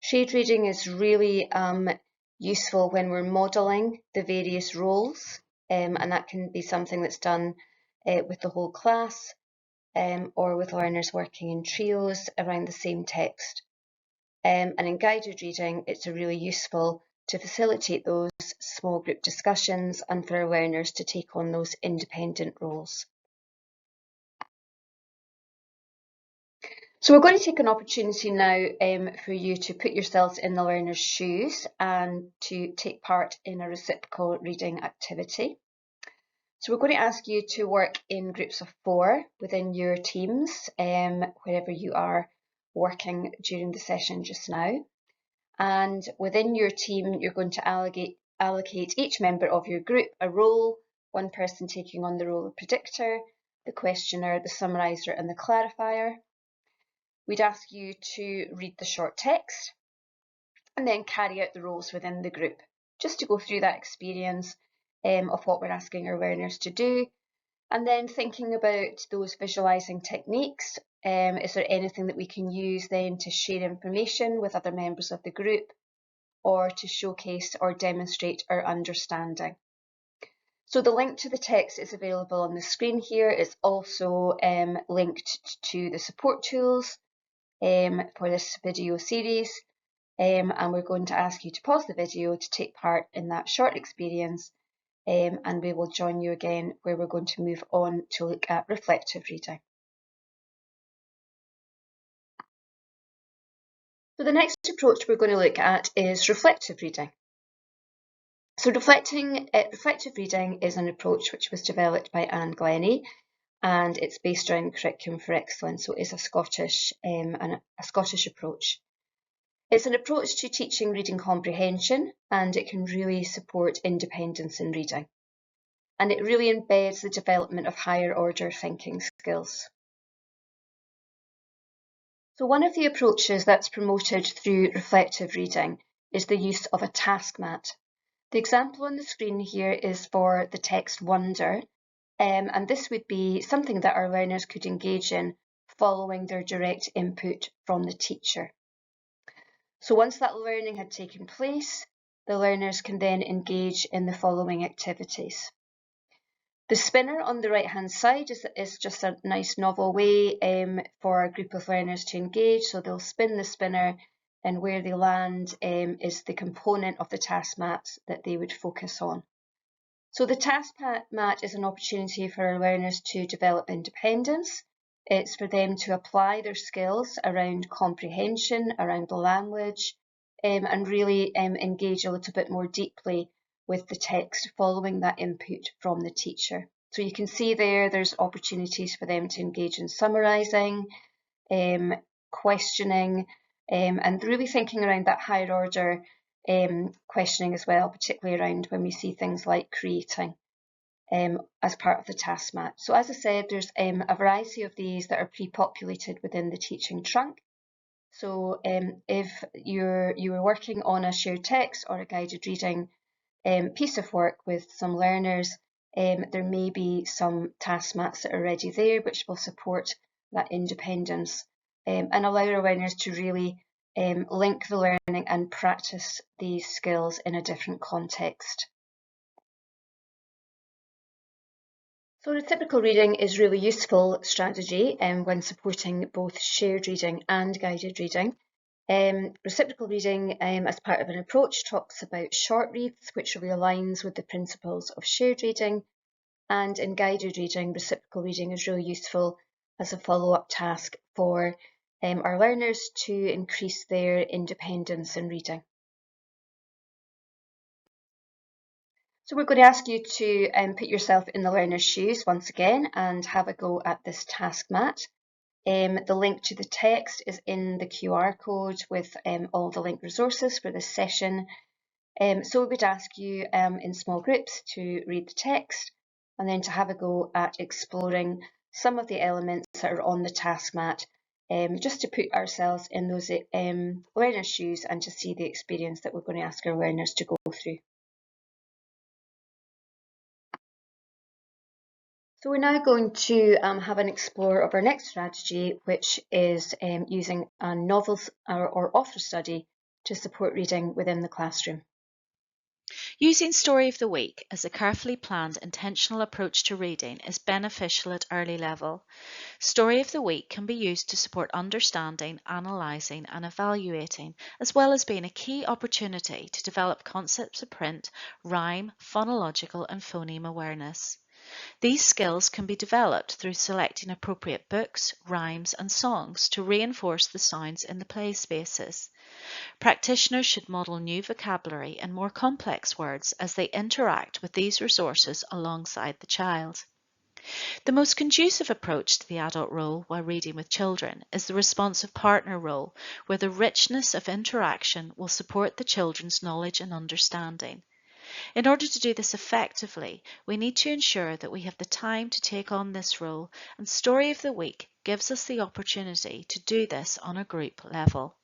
Shared reading is really useful when we're modelling the various roles, and that can be something that's done with the whole class or with learners working in trios around the same text. And in guided reading, it's really useful to facilitate those small group discussions and for our learners to take on those independent roles. So we're going to take an opportunity now for you to put yourselves in the learner's shoes and to take part in a reciprocal reading activity. So we're going to ask you to work in groups of 4 within your teams, wherever you are working during the session just now. And within your team, you're going to allocate each member of your group a role, one person taking on the role of predictor, the questioner, the summariser and the clarifier. We'd ask you to read the short text and then carry out the roles within the group, just to go through that experience of what we're asking our learners to do. And then thinking about those visualising techniques, is there anything that we can use then to share information with other members of the group or to showcase or demonstrate our understanding? So the link to the text is available on the screen here. It's also linked to the support tools for this video series. and we're going to ask you to pause the video to take part in that short experience, and we will join you again where we're going to move on to look at reflective reading. So the next approach we're going to look at is reflective reading. So reflective reading is an approach which was developed by Anne Glennie, and it's based around Curriculum for Excellence, so it's a Scottish approach. It's an approach to teaching reading comprehension, and it can really support independence in reading. And it really embeds the development of higher order thinking skills. So one of the approaches that's promoted through reflective reading is the use of a task mat. The example on the screen here is for the text Wonder, and this would be something that our learners could engage in following their direct input from the teacher. So once that learning had taken place, the learners can then engage in the following activities. The spinner on the right-hand side is just a nice novel way for a group of learners to engage. So they'll spin the spinner, and where they land is the component of the task mat that they would focus on. So the task mat is an opportunity for our learners to develop independence. It's for them to apply their skills around comprehension, around the language, and really engage a little bit more deeply with the text following that input from the teacher. So you can see there's opportunities for them to engage in summarising, questioning, and really thinking around that higher order questioning as well, particularly around when we see things like creating as part of the task mat. So as I said, there's a variety of these that are pre-populated within the teaching trunk. So if you were working on a shared text or a guided reading piece of work with some learners, there may be some task mats that are already there which will support that independence and allow our learners to really link the learning and practice these skills in a different context. So reciprocal reading is really useful strategy when supporting both shared reading and guided reading. Reciprocal reading as part of an approach talks about short reads, which really aligns with the principles of shared reading, and in guided reading, reciprocal reading is really useful as a follow-up task for our learners to increase their independence in reading. So we're going to ask you to put yourself in the learner's shoes once again and have a go at this task mat. The link to the text is in the QR code with all the linked resources for this session. So we would ask you in small groups to read the text and then to have a go at exploring some of the elements that are on the task mat, just to put ourselves in those learners' shoes and to see the experience that we're going to ask our learners to go through. So we're now going to have an explore of our next strategy, which is using a novels or author study to support reading within the classroom. Using Story of the Week as a carefully planned, intentional approach to reading is beneficial at early level. Story of the Week can be used to support understanding, analysing and evaluating, as well as being a key opportunity to develop concepts of print, rhyme, phonological and phoneme awareness. These skills can be developed through selecting appropriate books, rhymes and songs to reinforce the sounds in the play spaces. Practitioners should model new vocabulary and more complex words as they interact with these resources alongside the child. The most conducive approach to the adult role while reading with children is the responsive partner role, where the richness of interaction will support the children's knowledge and understanding. In order to do this effectively, we need to ensure that we have the time to take on this role, and Story of the Week gives us the opportunity to do this on a group level.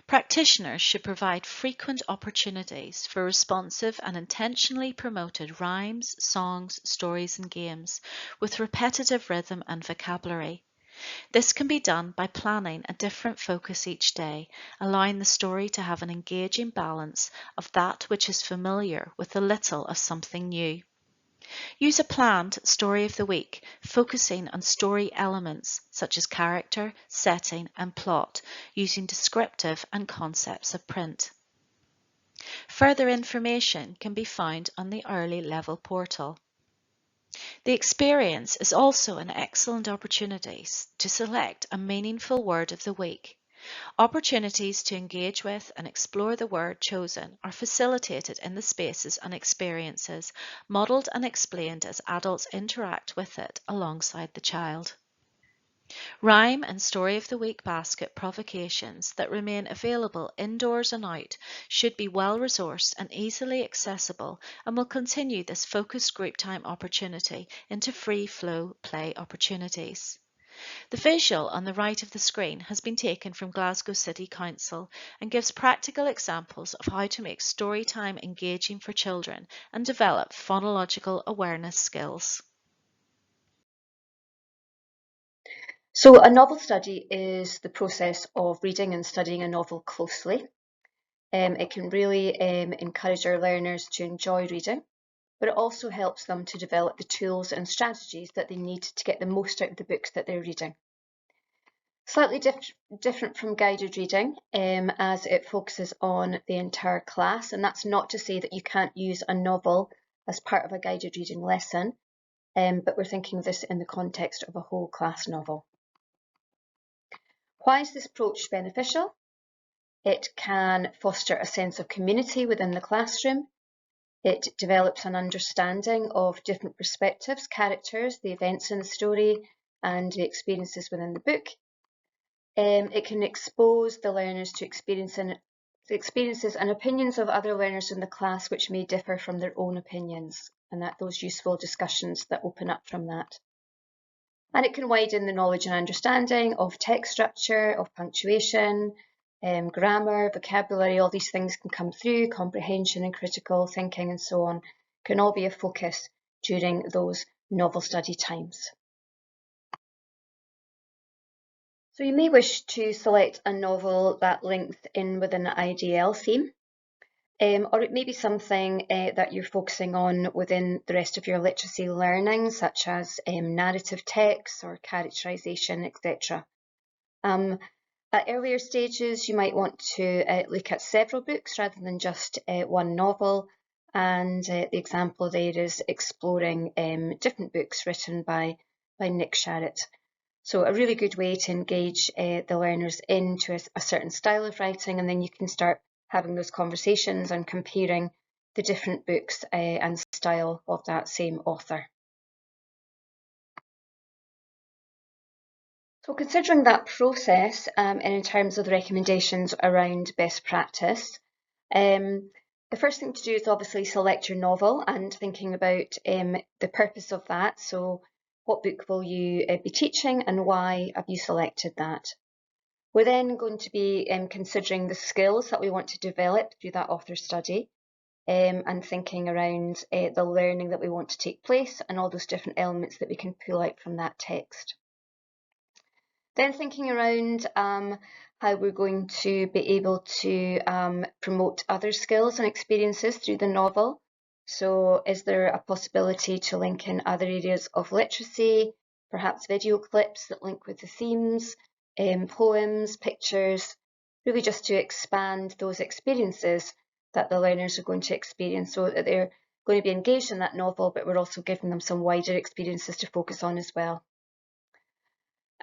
Practitioners should provide frequent opportunities for responsive and intentionally promoted rhymes, songs, stories and games with repetitive rhythm and vocabulary. This can be done by planning a different focus each day, allowing the story to have an engaging balance of that which is familiar with a little of something new. Use a planned story of the week, focusing on story elements such as character, setting, and plot, using descriptive and concepts of print. Further information can be found on the Early Level portal. The experience is also an excellent opportunity to select a meaningful word of the week. Opportunities to engage with and explore the word chosen are facilitated in the spaces and experiences, modelled and explained as adults interact with it alongside the child. Rhyme and Story of the Week basket provocations that remain available indoors and out should be well resourced and easily accessible, and will continue this focused group time opportunity into free flow play opportunities. The visual on the right of the screen has been taken from Glasgow City Council and gives practical examples of how to make story time engaging for children and develop phonological awareness skills. So a novel study is the process of reading and studying a novel closely. It can really encourage our learners to enjoy reading, but it also helps them to develop the tools and strategies that they need to get the most out of the books that they're reading. Slightly different from guided reading, as it focuses on the entire class, and that's not to say that you can't use a novel as part of a guided reading lesson, but we're thinking of this in the context of a whole class novel. Why is this approach beneficial? It can foster a sense of community within the classroom. It develops an understanding of different perspectives, characters, the events in the story, and the experiences within the book. It can expose the learners to experiences and opinions of other learners in the class which may differ from their own opinions, and those useful discussions that open up from that. And it can widen the knowledge and understanding of text structure, of punctuation, grammar, vocabulary. All these things can come through, comprehension and critical thinking and so on, can all be a focus during those novel study times. So you may wish to select a novel that links in with an IDL theme, or it may be something that you're focusing on within the rest of your literacy learning, such as narrative text or characterization, etc. At earlier stages, you might want to look at several books rather than just one novel, and the example there is exploring different books written by Nick Sharratt. So a really good way to engage the learners into a certain style of writing, and then you can start having those conversations and comparing the different books and style of that same author. So considering that process and in terms of the recommendations around best practice, the first thing to do is obviously select your novel and thinking about the purpose of that. So what book will you be teaching and why have you selected that? We're then going to be considering the skills that we want to develop through that author study and thinking around the learning that we want to take place and all those different elements that we can pull out from that text. Then thinking around how we're going to be able to promote other skills and experiences through the novel. So is there a possibility to link in other areas of literacy, perhaps video clips that link with the themes, poems, pictures, really just to expand those experiences that the learners are going to experience so that they're going to be engaged in that novel, but we're also giving them some wider experiences to focus on as well.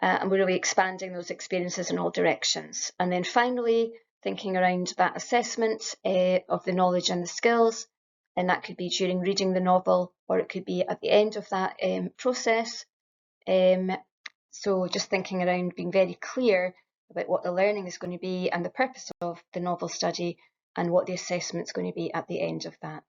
And we're really expanding those experiences in all directions. And then finally, thinking around that assessment of the knowledge and the skills, and that could be during reading the novel, or it could be at the end of that process. So just thinking around being very clear about what the learning is going to be and the purpose of the novel study and what the assessment is going to be at the end of that.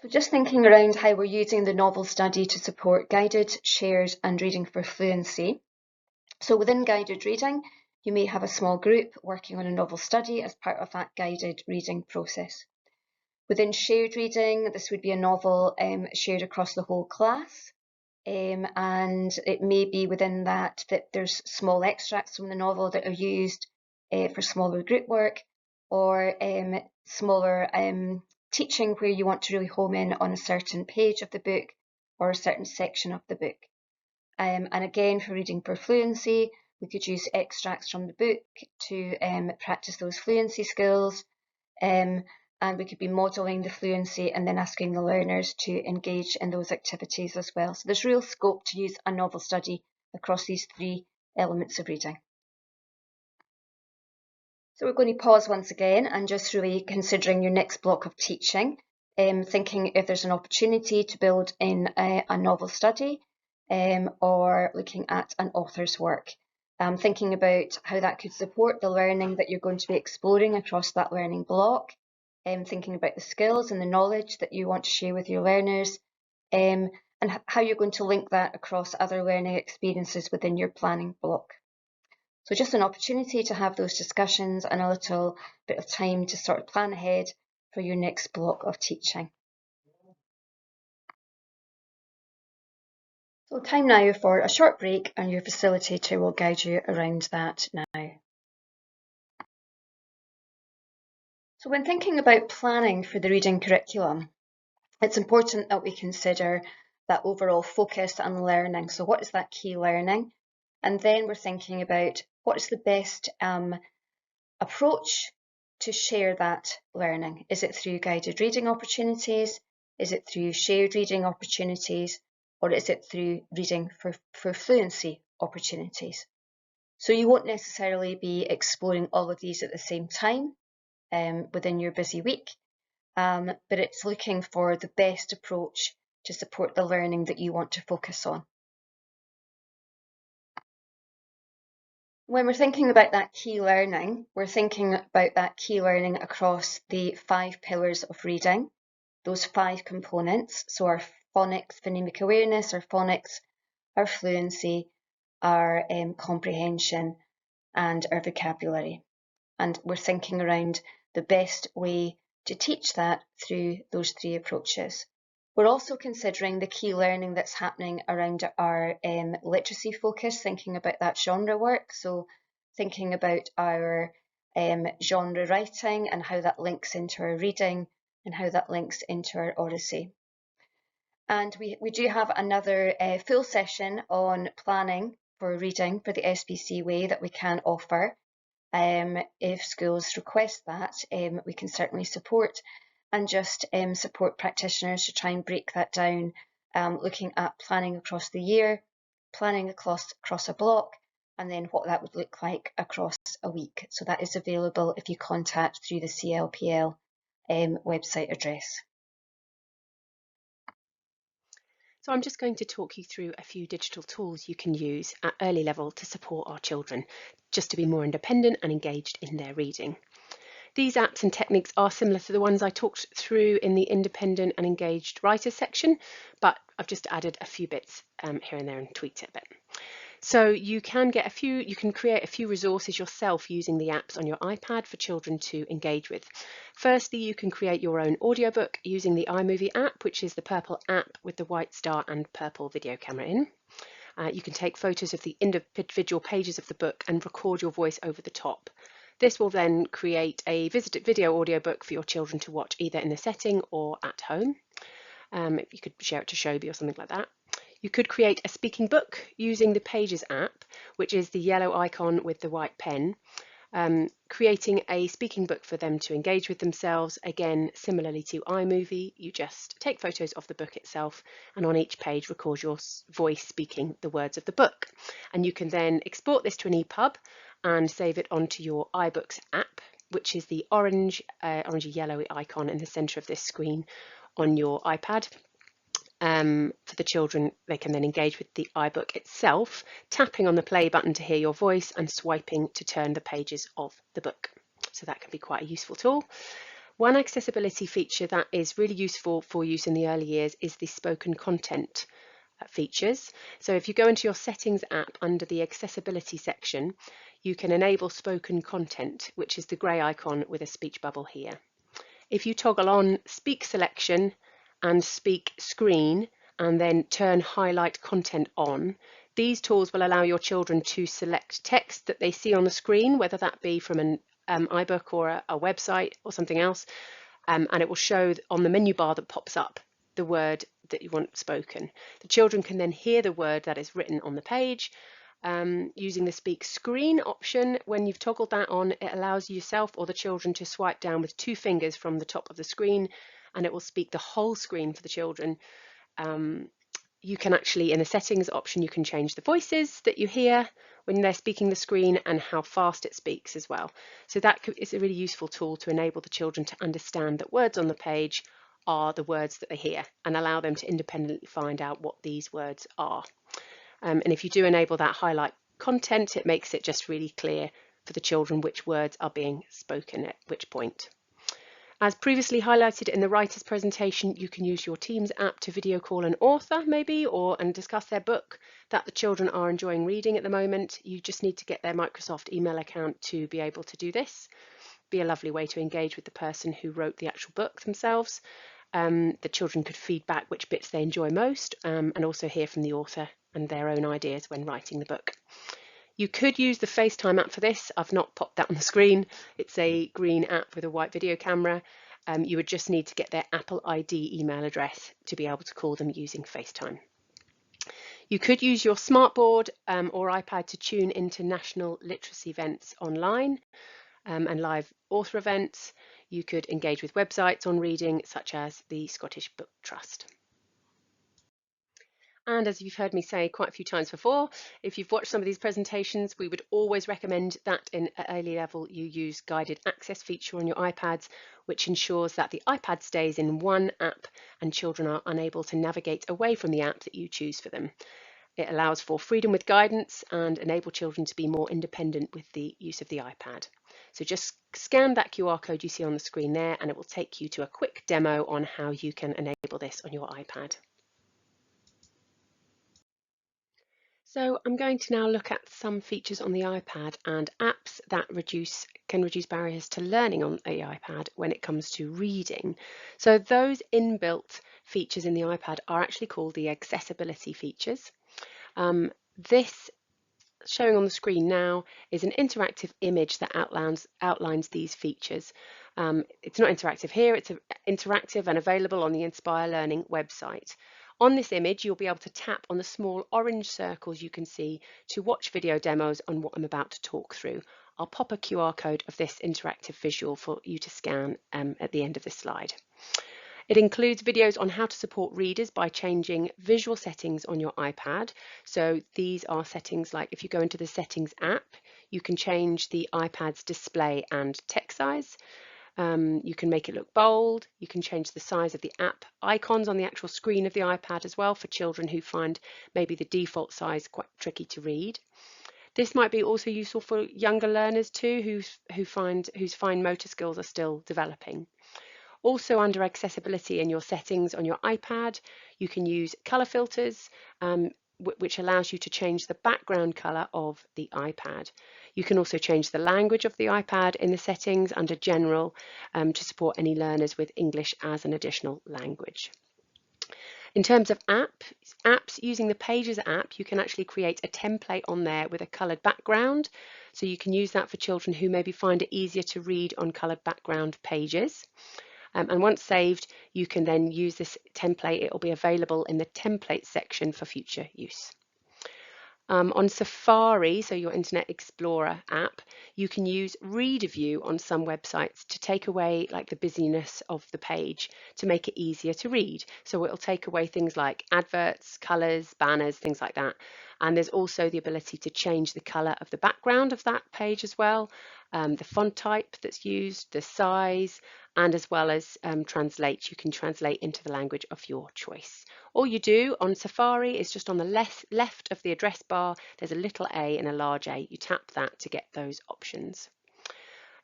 So just thinking around how we're using the novel study to support guided, shared and reading for fluency. So within guided reading, you may have a small group working on a novel study as part of that guided reading process. Within shared reading, this would be a novel shared across the whole class. And it may be within that there's small extracts from the novel that are used for smaller group work, or smaller teaching where you want to really home in on a certain page of the book or a certain section of the book. And again, for reading for fluency, we could use extracts from the book to practice those fluency skills. And we could be modelling the fluency and then asking the learners to engage in those activities as well. So there's real scope to use a novel study across these three elements of reading. So we're going to pause once again and just really considering your next block of teaching, thinking if there's an opportunity to build in a novel study or looking at an author's work. Thinking about how that could support the learning that you're going to be exploring across that learning block, thinking about the skills and the knowledge that you want to share with your learners, and how you're going to link that across other learning experiences within your planning block. So just an opportunity to have those discussions and a little bit of time to sort of plan ahead for your next block of teaching. So time now for a short break, and your facilitator will guide you around that now. So when thinking about planning for the reading curriculum, it's important that we consider that overall focus on learning. So what is that key learning? And then we're thinking about what is the best approach to share that learning. Is it through guided reading opportunities? Is it through shared reading opportunities? Or is it through reading for fluency opportunities? So you won't necessarily be exploring all of these at the same time within your busy week, but it's looking for the best approach to support the learning that you want to focus on. When we're thinking about that key learning, we're thinking about that key learning across the 5 pillars of reading, those 5 components. So our phonics, phonemic awareness, our phonics, our fluency, our comprehension, and our vocabulary. And we're thinking around the best way to teach that through those 3 approaches. We're also considering the key learning that's happening around our literacy focus, thinking about that genre work. So thinking about our genre writing and how that links into our reading and how that links into our Odyssey. And we do have another full session on planning for reading for the SPC way that we can offer. If schools request that, we can certainly support and just support practitioners to try and break that down, looking at planning across the year, planning across a block, and then what that would look like across a week. So that is available if you contact through the CLPL website address. So I'm just going to talk you through a few digital tools you can use at early level to support our children, just to be more independent and engaged in their reading. These apps and techniques are similar to the ones I talked through in the independent and engaged writers section, but I've just added a few bits here and there and tweaked it a bit. So you can create a few resources yourself using the apps on your iPad for children to engage with. Firstly, you can create your own audiobook using the iMovie app, which is the purple app with the white star and purple video camera in. You can take photos of the individual pages of the book and record your voice over the top. This will then create a video audiobook for your children to watch either in the setting or at home. You could share it to Shobi or something like that. You could create a speaking book using the Pages app, which is the yellow icon with the white pen. Creating a speaking book for them to engage with themselves. Again, similarly to iMovie, you just take photos of the book itself and on each page record your voice speaking the words of the book. And you can then export this to an EPUB and save it onto your iBooks app, which is the orangey yellowy icon in the center of this screen on your iPad. For the children, they can then engage with the iBook itself, tapping on the play button to hear your voice and swiping to turn the pages of the book. So that can be quite a useful tool. One accessibility feature that is really useful for use in the early years is the spoken content features. So if you go into your settings app under the accessibility section, you can enable spoken content, which is the grey icon with a speech bubble here. If you toggle on speak selection and speak screen and then turn highlight content on, these tools will allow your children to select text that they see on the screen, whether that be from iBook or a website or something else, and it will show on the menu bar that pops up the word that you want spoken. The children can then hear the word that is written on the page. Using the speak screen option, when you've toggled that on, it allows yourself or the children to swipe down with 2 fingers from the top of the screen, and it will speak the whole screen for the children. You can actually, in the settings option, you can change the voices that you hear when they're speaking the screen and how fast it speaks as well. So that is a really useful tool to enable the children to understand that words on the page are the words that they hear and allow them to independently find out what these words are. And if you do enable that highlight content, it makes it just really clear for the children which words are being spoken at which point. As previously highlighted in the writer's presentation, you can use your Teams app to video call an author maybe and discuss their book that the children are enjoying reading at the moment. You just need to get their Microsoft email account to be able to do this. Be a lovely way to engage with the person who wrote the actual book themselves. The children could feedback which bits they enjoy most and also hear from the author and their own ideas when writing the book. You could use the FaceTime app for this. I've not popped that on the screen. It's a green app with a white video camera. You would just need to get their Apple ID email address to be able to call them using FaceTime. You could use your smartboard or iPad to tune into national literacy events online and live author events. You could engage with websites on reading, such as the Scottish Book Trust. And as you've heard me say quite a few times before, if you've watched some of these presentations, we would always recommend that at early level you use guided access feature on your iPads, which ensures that the iPad stays in one app and children are unable to navigate away from the app that you choose for them. It allows for freedom with guidance and enable children to be more independent with the use of the iPad. So just scan that QR code you see on the screen there and it will take you to a quick demo on how you can enable this on your iPad. So I'm going to now look at some features on the iPad and apps that can reduce barriers to learning on the iPad when it comes to reading. So those inbuilt features in the iPad are actually called the accessibility features. This showing on the screen now is an interactive image that outlines these features. It's not interactive here, it's interactive and available on the Inspire Learning website. On this image, you'll be able to tap on the small orange circles you can see to watch video demos on what I'm about to talk through. I'll pop a QR code of this interactive visual for you to scan at the end of this slide. It includes videos on how to support readers by changing visual settings on your iPad. So these are settings like if you go into the Settings app, you can change the iPad's display and text size. You can make it look bold. You can change the size of the app icons on the actual screen of the iPad as well for children who find maybe the default size quite tricky to read. This might be also useful for younger learners too, whose fine motor skills are still developing. Also under accessibility in your settings on your iPad, you can use color filters, which allows you to change the background color of the iPad. You can also change the language of the iPad in the settings under General to support any learners with English as an additional language. In terms of apps, using the Pages app, you can actually create a template on there with a coloured background. So you can use that for children who maybe find it easier to read on coloured background pages. And once saved, you can then use this template. It will be available in the template section for future use. On Safari, so your Internet Explorer app, you can use Reader View on some websites to take away like the busyness of the page to make it easier to read. So it'll take away things like adverts, colours, banners, things like that. And there's also the ability to change the colour of the background of that page as well, the font type that's used, the size, and as well as translate. You can translate into the language of your choice. All you do on Safari is just on the left of the address bar, there's a little A and a large A. You tap that to get those options.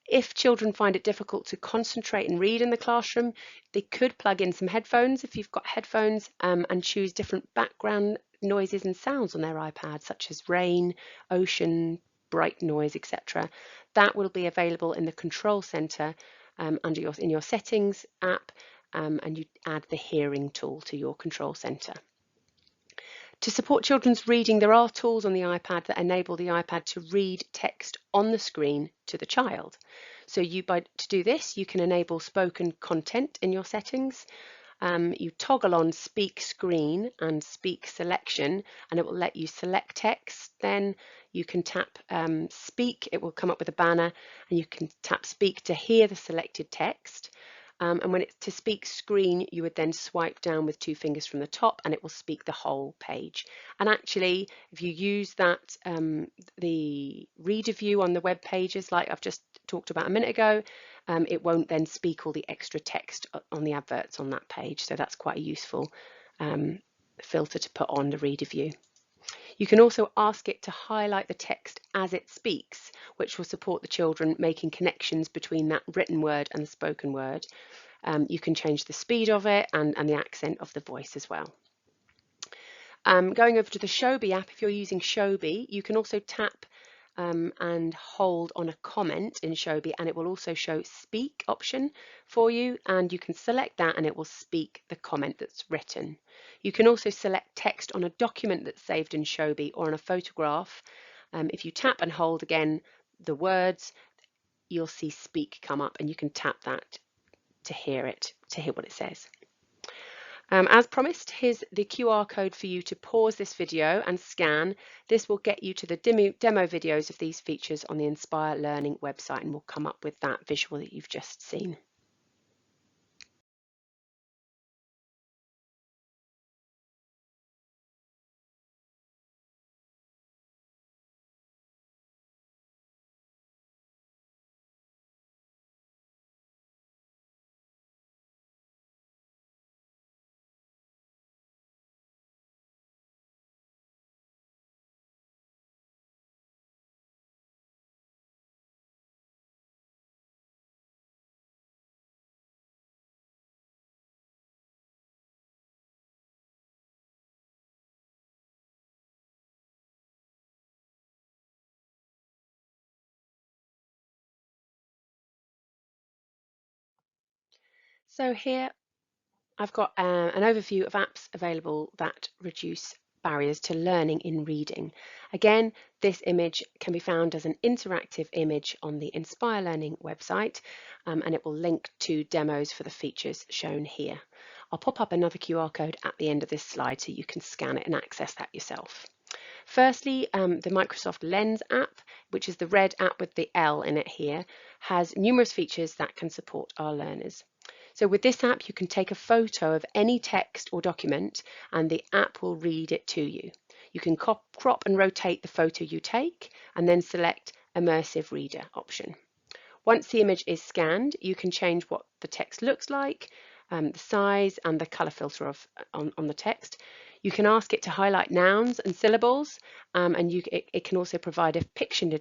If children find it difficult to concentrate and read in the classroom, they could plug in some headphones if you've got headphones and choose different background noises and sounds on their iPad, such as rain, ocean, bright noise, etc. That will be available in the Control Center in your Settings app, and you add the hearing tool to your Control Center. To support children's reading, there are tools on the iPad that enable the iPad to read text on the screen to the child. So to do this, you can enable spoken content in your settings. You toggle on speak screen and speak selection, and it will let you select text. Then you can tap speak, it will come up with a banner, and you can tap speak to hear the selected text. And when it's to speak screen, you would then swipe down with 2 fingers from the top and it will speak the whole page. And actually, if you use that, the reader view on the web pages, like I've just talked about a minute ago, it won't then speak all the extra text on the adverts on that page. So that's quite a useful filter to put on the reader view. You can also ask it to highlight the text as it speaks, which will support the children making connections between that written word and the spoken word. You can change the speed of it and the accent of the voice as well. Going over to the Shobi app, if you're using Shobi, you can also tap and hold on a comment in Shobi, and it will also show speak option for you, and you can select that and it will speak the comment that's written. You can also select text on a document that's saved in Shobi or on a photograph. If you tap and hold again the words, you'll see speak come up, and you can tap that to hear what it says. As promised, here's the QR code for you to pause this video and scan. This will get you to the demo videos of these features on the Inspire Learning website, and will come up with that visual that you've just seen. So here I've got an overview of apps available that reduce barriers to learning in reading. Again, this image can be found as an interactive image on the Inspire Learning website, and it will link to demos for the features shown here. I'll pop up another QR code at the end of this slide so you can scan it and access that yourself. Firstly, the Microsoft Lens app, which is the red app with the L in it here, has numerous features that can support our learners. So with this app, you can take a photo of any text or document and the app will read it to you. You can crop and rotate the photo you take and then select Immersive Reader option. Once the image is scanned, you can change what the text looks like, the size and the color filter on the text. You can ask it to highlight nouns and syllables, and it can also provide a picture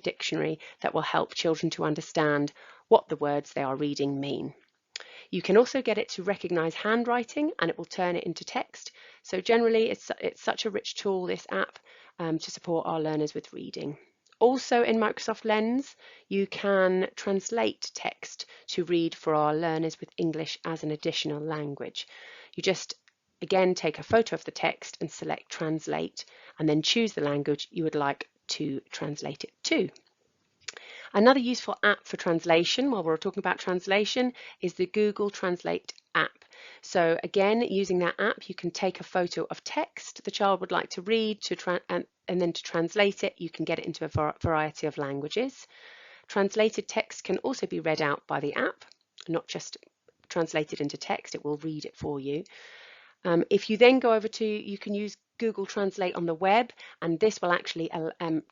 dictionary that will help children to understand what the words they are reading mean. You can also get it to recognize handwriting and it will turn it into text. So generally it's such a rich tool, this app, to support our learners with reading. Also in Microsoft Lens, you can translate text to read for our learners with English as an additional language. You just again take a photo of the text and select translate and then choose the language you would like to translate it to. Another useful app for translation, while we're talking about translation, is the Google Translate app. So again, using that app, you can take a photo of text the child would like to read and then to translate it, you can get it into a variety of languages. Translated text can also be read out by the app, not just translated into text, it will read it for you. If you then go over to, you can use Google Translate on the web, and this will actually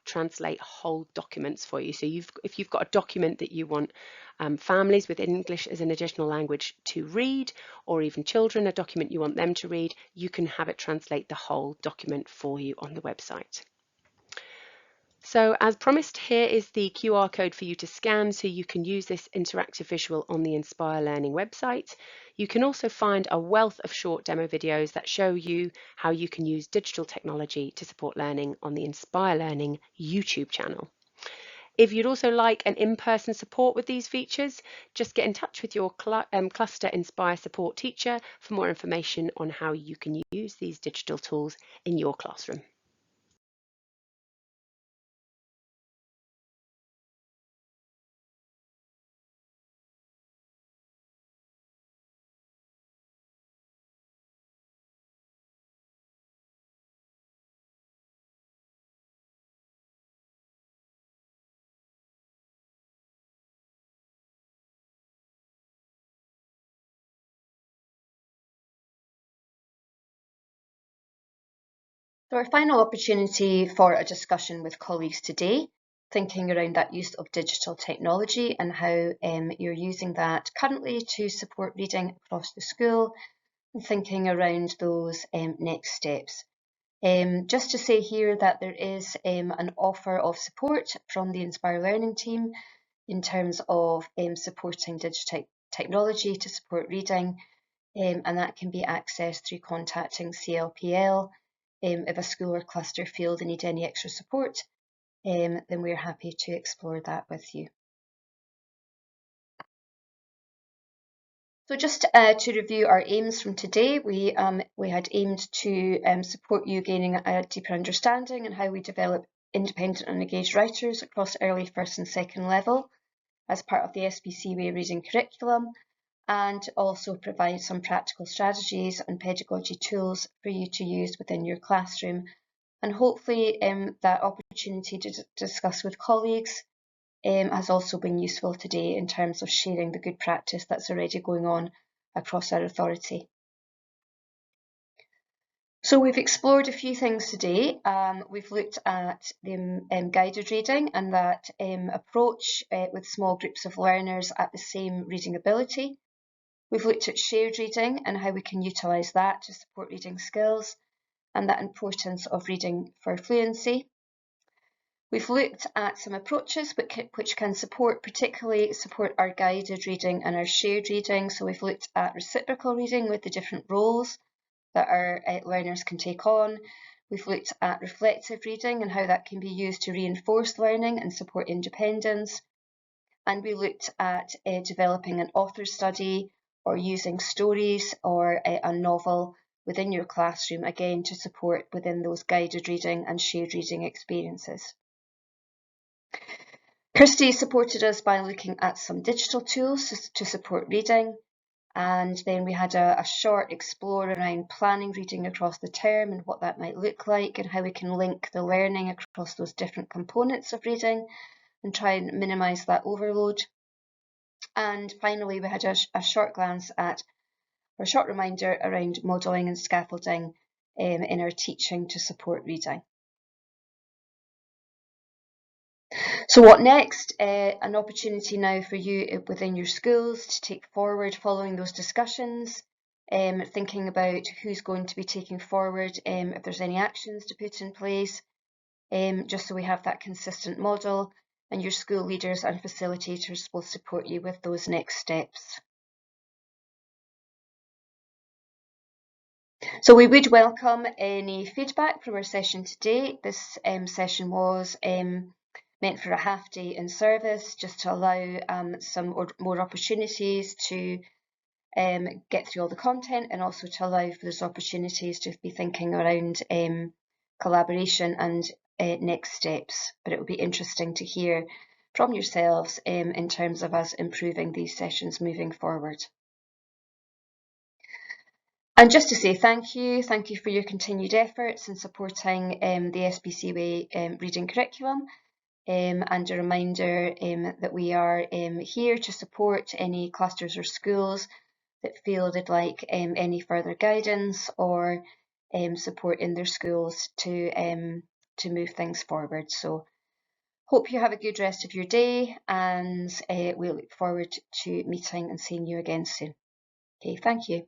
translate whole documents for you. So if you've got a document that you want families with English as an additional language to read, or even children, a document you want them to read, you can have it translate the whole document for you on the website. So as promised, here is the QR code for you to scan so you can use this interactive visual on the Inspire Learning website. You can also find a wealth of short demo videos that show you how you can use digital technology to support learning on the Inspire Learning YouTube channel. If you'd also like an in-person support with these features, just get in touch with your Cluster Inspire support teacher for more information on how you can use these digital tools in your classroom. So our final opportunity for a discussion with colleagues today, thinking around that use of digital technology and how you're using that currently to support reading across the school, and thinking around those next steps. Just to say here that there is an offer of support from the Inspire Learning team in terms of supporting digital technology to support reading, and that can be accessed through contacting CLPL. If a school or cluster feel they need any extra support, then we're happy to explore that with you. So just to review our aims from today, we had aimed to support you gaining a deeper understanding and how we develop independent and engaged writers across early first and second level as part of the SPC Way reading curriculum, and also provide some practical strategies and pedagogy tools for you to use within your classroom. And hopefully that opportunity to discuss with colleagues has also been useful today in terms of sharing the good practice that's already going on across our authority. So we've explored a few things today. We've looked at the guided reading and that approach with small groups of learners at the same reading ability. We've looked at shared reading and how we can utilise that to support reading skills and that importance of reading for fluency. We've looked at some approaches which can particularly support our guided reading and our shared reading. So we've looked at reciprocal reading with the different roles that our learners can take on. We've looked at reflective reading and how that can be used to reinforce learning and support independence. And we looked at developing an author study or using stories or a novel within your classroom, again, to support within those guided reading and shared reading experiences. Kirsty supported us by looking at some digital tools to support reading, and then we had a short explore around planning reading across the term and what that might look like and how we can link the learning across those different components of reading and try and minimise that overload. And finally, we had a short glance at, or a short reminder around modelling and scaffolding in our teaching to support reading. So what next? An opportunity now for you within your schools to take forward following those discussions, thinking about who's going to be taking forward, if there's any actions to put in place, just so we have that consistent model, and your school leaders and facilitators will support you with those next steps. So we would welcome any feedback from our session today. This session was meant for a half day in service, just to allow some more opportunities to get through all the content, and also to allow for those opportunities to be thinking around collaboration and next steps. But it will be interesting to hear from yourselves in terms of us improving these sessions moving forward. And just to say thank you for your continued efforts in supporting the SPC Way reading curriculum, and a reminder that we are here to support any clusters or schools that feel they'd like any further guidance or support in their schools to move things forward. So hope you have a good rest of your day, and we look forward to meeting and seeing you again soon. Okay, thank you.